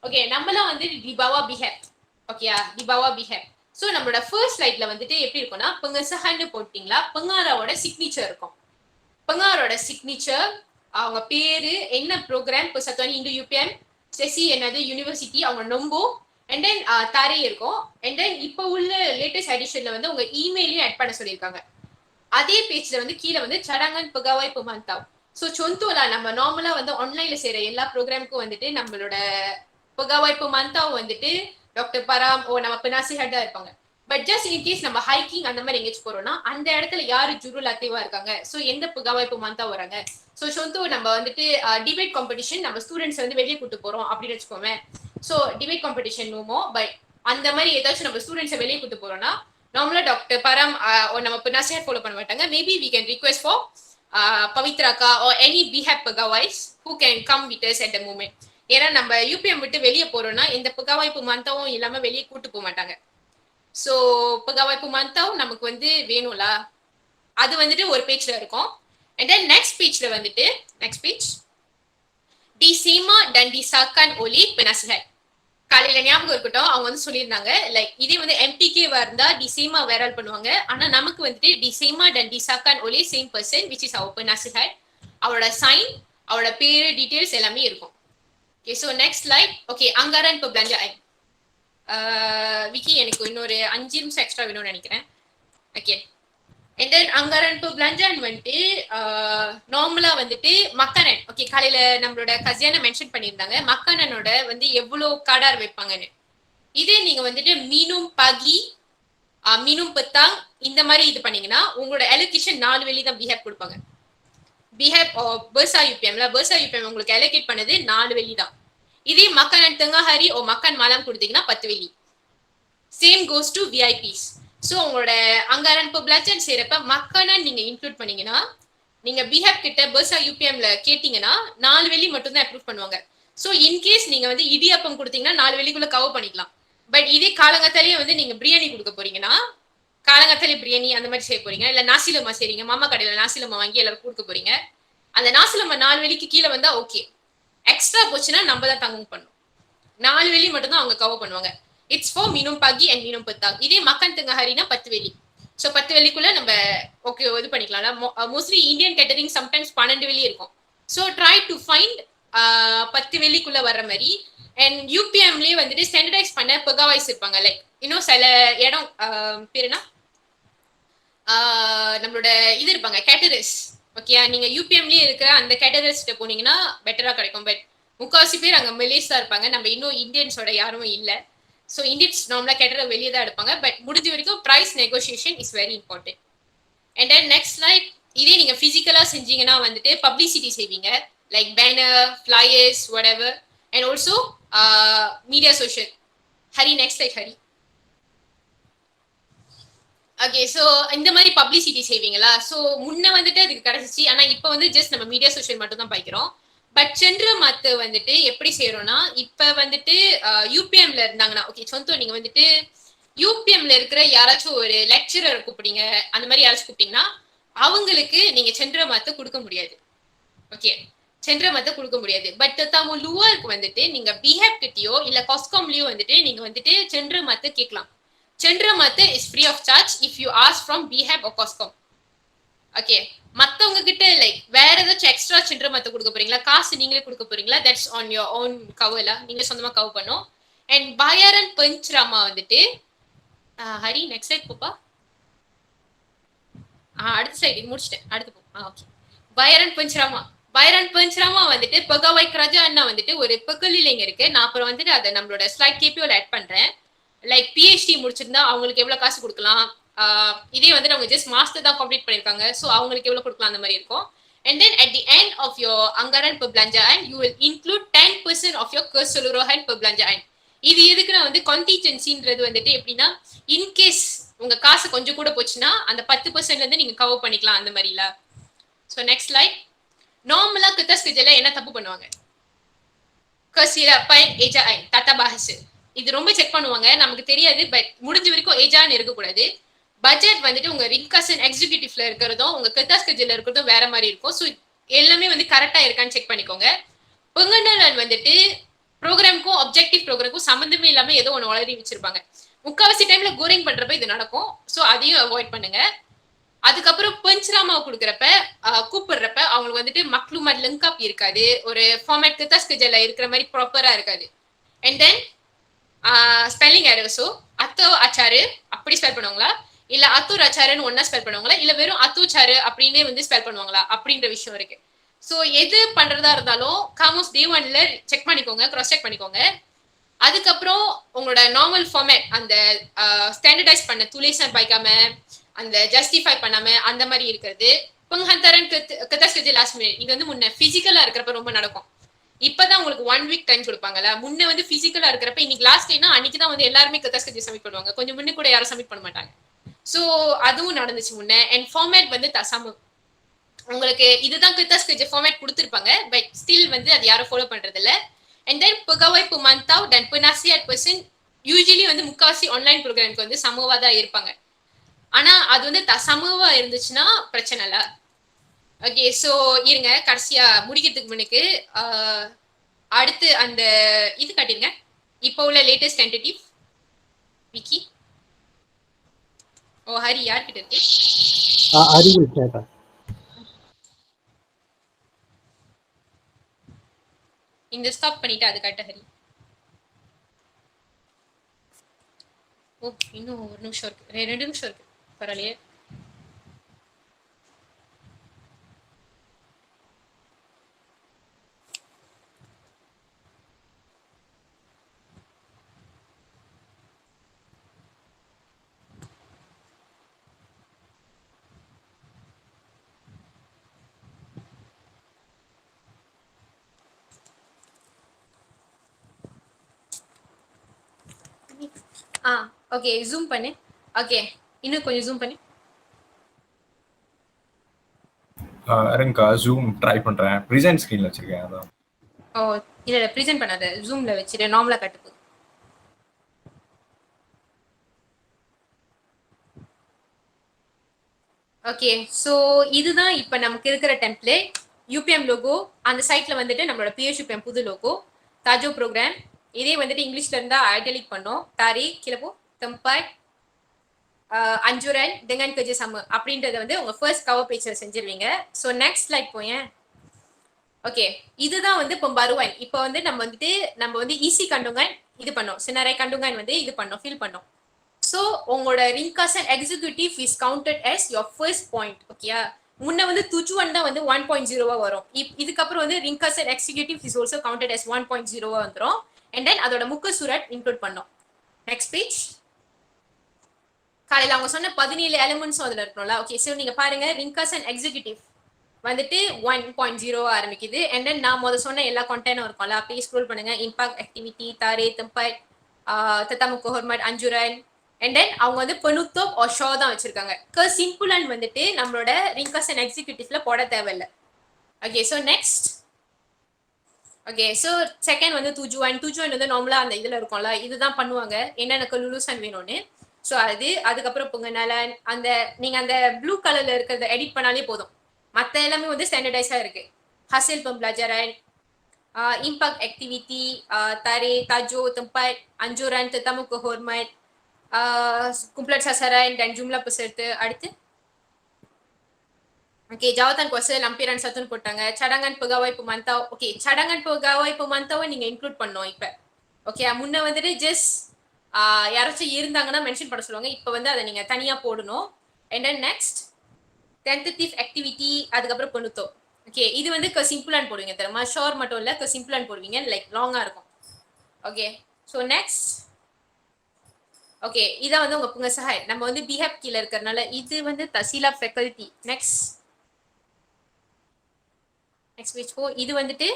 Okay, நம்மளாம் வந்து டிபாவா பிஹேப். ஓகேயா, டிபாவா பிஹேப். ஸோ நம்மளோட ஃபர்ஸ்ட் ஸ்லைட்ல வந்துட்டு எப்படி இருக்கும்னா pengesahan போட்டிங்களா பெங்காரோட சிக்னேச்சர் இருக்கும். பெங்காரோட சிக்னேச்சர், அவங்க பேரு, என்ன ப்ரோக்ராம், Persatuan Hindu UPM, செசி என்னது யூனிவர்சிட்டி, அவங்க நொம்போ, அண்ட் தென் தாரே இருக்கும். அண்ட் தென் இப்போ உள்ள லேட்டஸ்ட் எடிஷன்ல வந்து உங்க இமெயிலையும் ஆட் பண்ண சொல்லியிருக்காங்க. அதே பேஜ்ல வந்து கீழே வந்து சடங்கன் பகாவாய் பமாந்தாவ். ஸோ சொந்தோலா நம்ம நார்மலா வந்து ஆன்லைன்ல செய்யற எல்லா ப்ரோக்ராமுக்கும் வந்துட்டு நம்மளோட பகாவாய் பமாந்தாவ் வந்துட்டு டாக்டர் பராம் நம்ம பினாசிஹட் தான் இருப்பாங்க. பட் ஜஸ்ட் இன்கேஸ் நம்ம ஹைக்கிங் அந்த மாதிரி எங்கேயும் போறோம்னா அந்த இடத்துல யாரு ஜுருல் அத்தேவா இருக்காங்க, ஸோ எந்த பகாவாய் பமாந்தா வராங்க. ஸோ சொந்தோ நம்ம வந்துட்டு டிபேட் காம்படிஷன் நம்ம ஸ்டூடெண்ட்ஸ் வந்து வெளியே கூட்டு போறோம் அப்படின்னு வச்சுக்கோமே. ஸோ டிபேட் காம்படிஷன் நோமோ பட் அந்த மாதிரி ஏதாச்சும் நம்ம ஸ்டூடெண்ட்ஸை வெளியே கூட்டு போறோம்னா நார்மலா டாக்டர் பரம் நம்ம பினாசிஹட் ஃபாலோ பண்ண மாட்டாங்க. Maybe we can request for பவித்ராக்கா or any BHAP pagawais who can come with us at the moment. ஏன்னா நம்ம யூபிஎம் விட்டு வெளியே போறோம்னா இந்த புகாவாய்ப்பு மந்தவும் இல்லாம வெளியே கூட்டு போக மாட்டாங்க. சோ புகாவாய்ப்பு மந்தவும் நமக்கு வந்து வேணும்ல, அது வந்துட்டு ஒரு பேஜ்ல இருக்கும். அண்ட் தென் நெக்ஸ்ட் பேஜ்ல வந்துட்டு நெக்ஸ்ட் பேஜ் டி சீமா டன் டி சாக்கான் ஒலி பெனாசிஹட். காலையில ஞாபகம் இருக்கட்டும், அவங்க வந்து சொல்லியிருந்தாங்க லைக் இதே வந்து எம்டிகே இருந்தா டி சீமா வேரால் பண்ணுவாங்க. ஆனா நமக்கு வந்துட்டு டி சீமா டன் டி சாக்கான் ஒலி same person which is our பெனாசிஹட். அவரோட சைன், அவரோட பேரு, டீடைல்ஸ் எல்லாமே இருக்கும். Okay, so next slide. Okay, anggaran perbelanjaan. Vicky எனக்கு இன்னொரு 5 நிமிஷம் எக்ஸ்ட்ரா வேணும்னு நினைக்கிறேன். Okay, and then anggaran perbelanjaan வந்துட்டு நார்மலா வந்துட்டு மக்கானன். ஓகே, காலையில நம்மளோட கசியான மென்ஷன் பண்ணியிருந்தாங்க மக்கானனோட வந்து எவ்வளவு காடார் வைப்பாங்கன்னு. இதே நீங்க வந்துட்டு மீனும் பகி மீனும் பெத்தாங் இந்த மாதிரி இது பண்ணீங்கன்னா உங்களோட அலோகேஷன் 4 வெளி தான் பிஹேப் கொடுப்பாங்க. பிஹேப் பர்சா யூபிஎம்ல பர்சா யூபிஎம் உங்களுக்கு அலோகேட் பண்ணது 4 வெளி தான். இதே மக்கான் தங்கா ஹரி ஓ மக்கான் மாலாம் கொடுத்தீங்கன்னா 10 வெளி. Same goes to VIPs. So உங்களோட anggaran perbelanjaan செய்யறப்ப மக்கானன் நீங்க இன்க்ளூட் பண்ணீங்கன்னா நீங்க பிஹேப் கிட்ட பர்சா யூபிஎம்ல கேட்டீங்கன்னா 4 வெளி மட்டும் தான் அப்ரூவ் பண்ணுவாங்க. ஸோ இன்கேஸ் நீங்க வந்து இடியாப்பம் கொடுத்தீங்கன்னா 4 வெளிக்குள்ள கவர் பண்ணிக்கலாம். பட் இதே காலங்கத்தாலேயே வந்து நீங்க பிரியாணி கொடுக்க போறீங்கன்னா காலங்கத்தாலே பிரியாணி அந்த மாதிரி செய்ய போறீங்க, இல்ல நாசிலமா செய்றீங்க, மாமா கடையில நாசிலமா வாங்கி எல்லாரும் கொடுக்க போறீங்க, அந்த நாசிலமா 4 வெளிக்கு கீழே வந்தா ஓகே. எக்ஸ்ட்ரா போச்சுன்னா நம்ம தான் தங்கம் பண்ணணும். 4 வெளி மட்டும் தான் அவங்க கவர் பண்ணுவாங்க. இட்ஸ் ஃபார் மீனும் பகி அண்ட் மீனும் பெத்தாங். இதே மக்கான் தங்க ஹரினா 10 வெளி. ஸோ 10 வெளிக்குள்ள நம்ம ஓகே இது பண்ணிக்கலாம். மோஸ்ட்லி இந்தியன் கேட்டரிங் சம்டைம்ஸ் 12 வெளி இருக்கும். ஸோ ட்ரை டு ஃபைண்ட் 10 வெளிக்குள்ள வர்ற மாதிரி. அண்ட் யூபிஎம்லேயே வந்துட்டு ஸ்டாண்டர்டைஸ் பண்ண பெகாவாய்ஸ் இருப்பாங்க. லைக் இன்னும் சில இடம் பேருனா நம்மளோட இது இருப்பாங்க கேட்டரர்ஸ். ஓகே, நீங்க யூபிஎம்லயே இருக்கிற அந்த கேட்டரர்ஸ்கிட்ட போனீங்கன்னா பெட்டரா கிடைக்கும். பட் முக்காவாசி பேர் அங்க மெலேஸ் தான் இருப்பாங்க. நம்ம இன்னும் இந்தியன்ஸோட யாரும் இல்லை. ஸோ இந்தியன்ஸ் நார்மலா கேட்டரை வெளியே தான் எடுப்பாங்க. பட் முடிஞ்ச வரைக்கும் price negotiation is very important. And then next like இதே நீங்க பிசிக்கலா செஞ்சீங்கன்னா வந்துட்டு பப்ளிசிட்டி செய்வீங்க like banner, flyers, whatever. And also media social. ஹரி நெக்ஸ்ட் லைக் ஹரி. ஓகே, ஸோ இந்த மாதிரி பப்ளிசிட்டி செய்வீங்களா? ஸோ முன்ன வந்துட்டு அதுக்கு கிடைச்சிச்சு. ஆனா இப்போ வந்து ஜஸ்ட் நம்ம மீடியா சோஷியல் மட்டும் தான் பாய்க்கிறோம். பட் சென்ற மத்து வந்துட்டு எப்படி செய்யறோம்னா இப்ப வந்துட்டு யூபிஎம்ல இருந்தாங்கன்னா ஓகே சொந்தம் நீங்க வந்துட்டு யூபிஎம்ல இருக்கிற யாராச்சும் ஒரு லெக்சரர் கூப்பிடுங்க, அந்த மாதிரி யாராச்சும் கூப்பிட்டீங்கன்னா அவங்களுக்கு நீங்க சென்ற மத்து கொடுக்க முடியாது. ஓகே, சென்ற மத்த கொடுக்க முடியாது. பட் தமிழ் லூவருக்கு வந்துட்டு நீங்க பிஹேப் கிட்டயோ இல்ல காஸ்காம்லயோ வந்துட்டு நீங்க வந்துட்டு சென்ற மத்த கேட்கலாம். சென்ற மத்த is free of charge if you ask from பிஹேப் ஆர் காஸ்காம். ஓகே, மத்தவங்க கிட்ட லைக் வேற ஏதாச்சும் எக்ஸ்ட்ரா சென்ற மத்த கொடுக்க போறீங்களா, காசு நீங்களே கொடுக்க போறீங்களா, தட்ஸ் ஆன் யோர் ஓன் கவர்ல, நீங்க சொந்தமா கவர் பண்ணும். அண்ட் பயாரன் பஞ்ச்ராமா வந்துட்டு ஹரி நெக்ஸ்ட் சைட் போப்பா. அடுத்த சைடு முடிச்சிட்டேன், அடுத்து போ. ஓகே, பயாரன் பஞ்ச்ராமா வந்துட்டு பெகாவாய் கிராஜான்னா வந்துட்டு ஒரு பெகலிலிங் இருக்கு. நான் அப்புறம் வந்துட்டு அதை நம்மளோட ஸ்லைட் கேபியோல ஆட் பண்றேன். லைக் பிஹெச்டி முடிச்சிருந்தா அவங்களுக்கு எவ்வளவு காசு கொடுக்கலாம், இதே வந்துட்டு அவங்க ஜஸ்ட் மாஸ்டர் தான் கம்ப்ளீட் பண்ணிருக்காங்க, ஸோ அவங்களுக்கு எவ்வளவு கொடுக்கலாம் அந்த மாதிரி இருக்கும். And then at the end of your anggaran perbelanjaan you will include 10% of your keseluruhan perbelanjaan. இது எதுக்குன்னா வந்து கான்டிஜென்சின்றது வந்துட்டு எப்படின்னா இன்கேஸ் உங்க காசு கொஞ்சம் கூட போச்சுன்னா அந்த 10% இருந்து நீங்க கவர் பண்ணிக்கலாம் அந்த மாதிரில. ஸோ நெக்ஸ்ட் லைக் நார்மலா கிட்டாஸ் கிஜல என்ன தப்பு பண்ணுவாங்க, கசிரப்பைன் ஏஜாயின் தத்தா பாஹஸ் இது ரொம்ப செக் பண்ணுவாங்க, நமக்கு தெரியாது. பட் முடிஞ்ச வரைக்கும் ஏஜான்னு இருக்கக்கூடாது. பட்ஜெட் வந்துட்டு உங்க ரிங்கசன் எக்ஸிகியூட்டிவ்ல இருக்கிறதும் உங்க கிட்டாஸ் கிஜல இருக்கிறதும் வேற மாதிரி இருக்கும். ஸோ எல்லாமே வந்து கரெக்டா இருக்கான்னு செக் பண்ணிக்கோங்க. பொங்கல் வந்துட்டு ப்ரோக்ராமுக்கும் ஆப்ஜெக்டிவ் ப்ரோக்ராமுக்கும் சம்மந்தமே இல்லாம ஏதோ ஒன்று வளரி வச்சிருப்பாங்க. முக்காவாசி டைம்ல கோரிங் பண்றப்ப இது நடக்கும். ஸோ அதையும் அவாய்ட் பண்ணுங்க. அதுக்கப்புறம் பஞ்ச்ராமா கொடுக்குறப்ப கூப்பிடுறப்ப அவங்களுக்கு வந்துட்டு மக்ளூமாட் லிங்க் அப் இருக்காது, ஒரு ஃபார்மேட் கித்தாஸ் கிஜல்ல இருக்கிற மாதிரி ப்ராப்பரா இருக்காது. அண்ட் தென் ஸ்பெல்லிங் எரர்ஸோ அத்தோ அச்சாரு அப்படி ஸ்பெல் பண்ணுவாங்களா, இல்ல அத்தூர் அச்சாருன்னு ஒன்னா ஸ்பெல் பண்ணுவாங்களா, இல்ல வெறும் அத்தூச்சாரு அப்படின்னே வந்து ஸ்பெல் பண்ணுவாங்களா அப்படின்ற விஷயம் இருக்கு. ஸோ எது பண்றதா இருந்தாலும் காமோஸ் டே 1ல செக் பண்ணிக்கோங்க, கிராஸ் செக் பண்ணிக்கோங்க. அதுக்கப்புறம் உங்களோட நார்மல் ஃபார்மேட் அந்த ஸ்டாண்டர்டைஸ் பண்ண துலேசன் பாய்க்காம அந்த ஜஸ்டிஃபை பண்ணாம அந்த மாதிரி இருக்கிறது. பொங்கஹந்தரன் கித்தாஸ் லாஸ்ட் மினிட் இது வந்து முன்ன பிசிக்கலா இருக்கிறப்ப ரொம்ப நடக்கும். இப்பதான் உங்களுக்கு 1 வீக் டைம் கொடுப்பாங்கல்ல. முன்ன வந்து பிசிக்கலா இருக்கிறப்ப இன்னைக்கு லாஸ்ட் டேனா அன்னைக்கு தான் வந்து எல்லாருமே கித்தாஸ் சப்மிட் பண்ணுவாங்க, கொஞ்சம் முன்ன கூட யாரும் சப்மிட் பண்ண மாட்டாங்க. ஸோ அதுவும் நடந்துச்சு முன்ன. அண்ட் ஃபார்மேட் வந்து தசம உங்களுக்கு இதுதான் கித்தாஸ் ஃபார்மேட் கொடுத்துருப்பாங்க, பட் ஸ்டில் வந்து அது யாரும் ஃபாலோ பண்றது இல்லை. And then pegawai pemantau dan penasihat person usually வந்து முக்காவாசி ஆன்லைன் ப்ரோக்ராம்க்கு வந்து சமவா தான் இருப்பாங்க. ஆனா அது வந்து சமவா இருந்துச்சுன்னா பிரச்சனை இல்ல. ஓகே சோ இருங்க கடைசியா முடிக்கிறதுக்கு முன்னுக்கு அடுத்து அந்த இது காட்டிருங்க. இப்போ உள்ள லேட்டஸ்ட் டென்டேட்டிவ் விக்கி. ஓ ஹரி யார்கிட்ட இருக்கு? அறிவு கேட்டா இந்த ஸ்டாப் பண்ணிட்டு அது காட்ட ஹரி. ஓ இன்னும் ஒரு நிமிஷம் இருக்கு, 2 நிமிஷம் இருக்கு, பரவாயில்லையே. ஓகே ஜூம் பண்ணு. ஓகே இன்னும் கொஞ்சம் ஜூம் பண்ணு. இருங்கக்கா ஜூம் ட்ரை பண்றேன். ப்ரெசென்ட் ஸ்கிரீன்ல வச்சிருக்கேன் அதான். ஓ இல்ல ப்ரெசென்ட் பண்ணாத, ஜூம்ல வச்சிரு, நார்மலா காட்டு. ஓகே ஸோ இதுதான் இப்போ நமக்கு இருக்கிற டெம்ப்ளேட். யூபிஎம் லோகோ அந்த சைட்ல வந்துட்டு நம்மளோட பிஎஸ்யூபிஎம் புது லோகோ, தாஜோ ப்ரோக்ராம் இதே வந்துட்டு இங்கிலீஷ்ல இருந்தா ஐடலிக் பண்ணோம், தாரி கிளப்போ தெம்பாய் அஞ்சுரன் dengan kerja sama அப்படின்றத வந்து உங்க ஃபர்ஸ்ட் கவர் பேஜ்ல செஞ்சிருவீங்க. ஸோ நெக்ஸ்ட் ஸ்லைட் போயேன். ஓகே இதுதான் வந்து pembaruan. இப்போ வந்து நம்ம வந்து ஈஸி கண்டுங்கன் இது பண்ணோம், சினரை கண்டுங்கன் வந்து இது பண்ணோம், ஃபில் பண்ணோம். ஸோ உங்களோட ringkasan executive is counted as your first point. ஓகேயா முன்ன வந்து துஜுவன் தான் வந்து 1.0 வரும். இதுக்கப்புறம் வந்து ringkasan executive is also counted as 1.0 வந்துரும். and then அதோட முக்க சூரத் இன்க்ளூட் பண்ணோம். Next page. காலையில அவங்க சொன்ன 17 எலிமெண்ட்ஸும் அதுல இருக்கணும்ல. ஓகே சோ நீங்க பாருங்க ringkasan executive வந்துட்டு 1.0 ஆரம்பிக்குது. and then நான் சொன்ன எல்லா கண்டென்ட்டும் இருக்கும்ல, அப்படியே ஸ்க்ரோல் பண்ணுங்க. Impact activity Taare தெம்பாய் tetamu kehormat anjuran. and then அவங்க வந்து penutup or show தான் வச்சிருக்காங்க. சிம்பிள் அண்ட் வந்துட்டு நம்மளோட ringkasan executiveல போட தேவையில்லை. Okay so next. Okay so second வந்து tujuan வந்து நார்மலா அந்த இதுல இருக்கும்ல, இதுதான் பண்ணுவாங்க என்னென்ன லூலுசன் வேணும்னு. ஸோ அதுக்கப்புறம் புங்கனாலன் அந்த நீங்க அந்த ப்ளூ கலர்ல இருக்கிறத எடிட் பண்ணாலே போதும். மற்ற எல்லாமே வந்து ஸ்டாண்டர்டைஸா இருக்கு. Hustle pembelajaran, impact activity, tarik, tajuk, tempat, anjuran tetamu kehormat, kumpulan sasaran dan jumlah peserta. அடுத்து ஓகே ஜாவதான் குவச lampiran 1 போட்டாங்க. cadangan pegawai pemantau. Okay cadangan pegawai pemantau நீங்க இன்க்ளூட் பண்ணோம் இப்ப. ஓகே முன்ன வந்துட்டு ஜஸ்ட் யாராச்சும் இருந்தாங்கன்னா மென்ஷன் பண்ண சொல்லுவாங்க. இப்போ வந்து அதை நீங்க தனியா போடணும். and then next tentative activity அதுக்கப்புறம் பொண்ணுத்தோ. ஓகே இது வந்து சிம்பிள் அண்ட் போடுவீங்க தெரியுமா, ஷோர் மட்டும் இல்ல சிம்பிள் அண்ட் போடுவீங்க, லைக் லாங்கா இருக்கும். Okay so next. ஓகே இதான் வந்து உங்க புங்க சஹாய். நம்ம வந்து பிஹேப் கீழே இருக்கிறதுனால இது வந்து தசீலா ஃபேக்கல்டி. நெக்ஸ்ட் பேஜ் போ. இது வந்துட்டு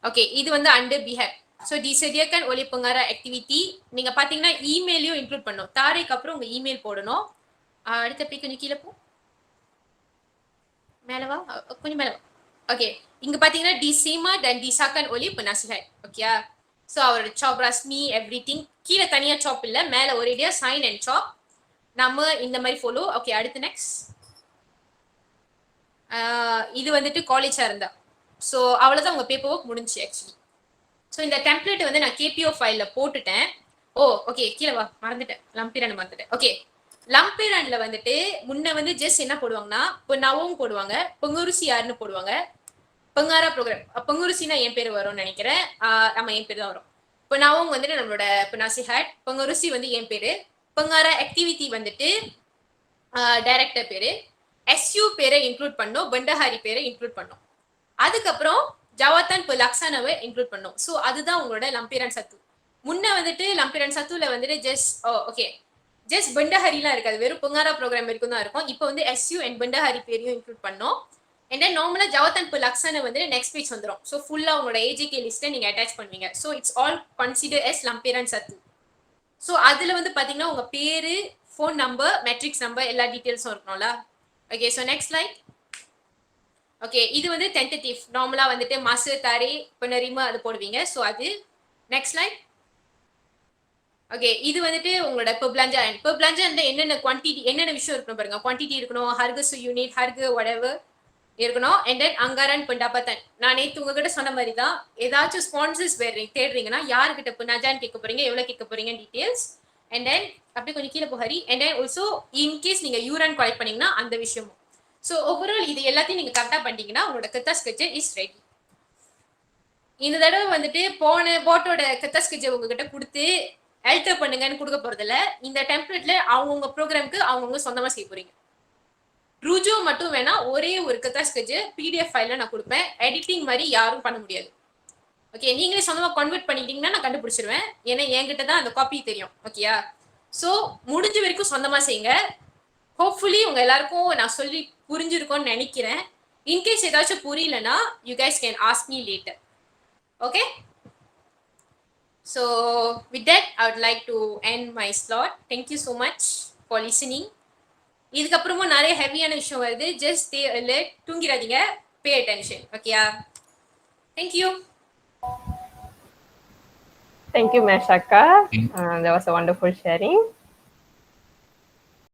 ஓகே இது வந்து அண்டர் பிஹேப். So disediakan oleh pengarah activity. நீங்க பாத்தீங்கன்னா இமெயிலையும் இன்க்ளூட் பண்ணணும். தாரைக்கு அப்புறம் உங்க இமெயில் போடணும். அடுத்த பேஜ் கொஞ்சம் கீழே போ, மேலவா கொஞ்சம் மேலவா. ஓகே இங்க பாத்தீங்கன்னா disema dan disahkan oleh penasihat. ஓகேயா ஸோ அவரோட சாப் ரஸ்மி எவ்ரிதிங் கீழே தனியா சாப் இல்ல, மேல ஒரேடியா சைன் அண்ட் சாப் நம்ம இந்த மாதிரி ஃபாலோ. ஓகே அடுத்து நெக்ஸ்ட். இது வந்துட்டு காலேஜா இருந்தா ஸோ அவ்வளவுதான் உங்க பேப்பர் ஒர்க் முடிஞ்சு ஆக்சுவலி. ஸோ இந்த டெம்ப்ளேட் வந்து நான் கேபிஓ ஃபைல்ல போட்டுட்டேன். ஓகே கீழே வா, மறந்துட்டேன், லம்பிரான் மறந்துட்டேன். ஓகே லம்பிரான்ல வந்துட்டு முன்ன வந்து ஜஸ்ட் என்ன போடுவாங்கன்னா இப்போ நவும் போடுவாங்க, பொங்குருசி யாருன்னு போடுவாங்க, பெங்காரா ப்ரோக்ராம். பொங்குருசினா என் பேர் வரும்னு நினைக்கிறேன். நம்ம என் பேர் தான் வரும். இப்போ நவும் வந்துட்டு நம்மளோட நசிஹாட், பொங்குருசி வந்து என் பேரு, பெங்காரா ஆக்டிவிட்டி வந்துட்டு டைரக்டர் பேரு, எஸ்யூ பேரை இன்க்ளூட் பண்ணோம், பண்டஹாரி பேரை இன்க்ளூட் பண்ணோம். அதுக்கப்புறம் ஜவாத்தான் பலாக்சானாவை இன்க்ளூட் பண்ணோம். ஸோ அதுதான் உங்களோட லம்பிரான் சத்து. முன்ன வந்துட்டு லம்பிரான் சத்துல வந்துட்டு ஜஸ்ட் பண்டஹாரிலாம் இருக்காது, வெறும் பொங்காரா ப்ரோக்ராம் வரைக்கும் தான் இருக்கும். இப்போ வந்து எஸ்யூ அண்ட் பண்டஹாரி பேரையும் இன்க்ளூட் பண்ணோம். and then நார்மலா ஜவாத்தான் பலாக்சானா வந்து நெக்ஸ்ட் பேஜ் வந்துடும். ஸோ ஃபுல்லா உங்களோட ஏஜிகே லிஸ்ட்டை நீங்க அட்டாச் பண்ணுவீங்க. So it's all consider as லம்பிரான் சத்து. ஸோ அதுல வந்து பாத்தீங்கன்னா உங்க பேரு, ஃபோன் நம்பர், மெட்ரிக்ஸ் நம்பர் எல்லா டீட்டெயில்ஸும் இருக்கணும்ல. Okay so next slide. Okay, இது வந்து டென்டேட்டிவ். நார்மலா வந்துட்டு மாசு தாரி பின்னரிமு அது போடுவீங்க. ஸோ அது நெக்ஸ்ட் லைன். ஓகே, இது வந்துட்டு உங்களோட per belanja and per belanja என்னென்ன குவான்டிட்டி என்னென்ன விஷயம் இருக்கணும் பாருங்க. குவான்டிட்டி இருக்கணும், ஹர்கு யூனிட், ஹர்கு whatever இருக்கணும். And then Angaran pendapatan. நான் நேத்து உங்ககிட்ட சொன்ன மாதிரி தான், ஏதாச்சும் ஸ்பான்சர்ஸ் தேடுறீங்கன்னா யாருக்கிட்ட பெனாஜான்னு கேட்க போறீங்க, எவ்வளவு கேட்க போறீங்க டீடைல்ஸ். அண்ட் தென் அப்படியே கொஞ்சம் கீழே போகாரி. அண்ட் தென் ஆல்சோ இன்கேஸ் நீங்க யூரான் கலெக்ட் பண்ணீங்கன்னா அந்த விஷயமும். ஸோ ஓவரால் இது எல்லாத்தையும் நீங்க கரெக்டா பண்ணிட்டீங்கன்னா உங்களோட கத்தா ஸ்கெட்ச் இஸ் ரெடி. இந்த தடவை வந்துட்டு போன போட்டோட கத்தா ஸ்கெட்சை உங்ககிட்ட கொடுத்து ஆல்டர் பண்ணுங்கன்னு கொடுக்க போறதில்ல. இந்த டெம்ப்ளேட்ல அவங்கவுங்க ப்ரோக்ராம்க்கு அவங்கவுங்க சொந்தமா செய்ய போறீங்க. ருஜு மட்டும் வேணா ஒரே ஒரு கத்தா ஸ்கெட்ச் பிடிஎஃப் ஃபைல்ல நான் கொடுப்பேன். எடிட்டிங் மாதிரி யாரும் பண்ண முடியாது. ஓகே, நீங்களே சொந்தமா கன்வெர்ட் பண்ணிட்டீங்கன்னா நான் கண்டுபிடிச்சிருவேன். ஏன்னா என்கிட்ட தான் அந்த காப்பி தெரியும். ஓகேயா? ஸோ முடிஞ்ச வரைக்கும் சொந்தமா செய்யுங்க. ஹோப்ஃபுல்லி உங்க எல்லாருக்கும் நான் சொல்லி புரிஞ்சிருக்கோன்னு நினைக்கிறேன். இன்கேஸ் ஏதாச்சும் புரியலனா you guys can ask me later. Okay, so with that I would like to end my slot. Thank you so much for listening. இதுக்கப்புறமும் நிறைய ஹெவியான விஷயம் வருது. just stay alert, தூங்கிடாதீங்க, pay attention. ஓகேயா? thank you. Thank you, Meshaka. That was a wonderful sharing.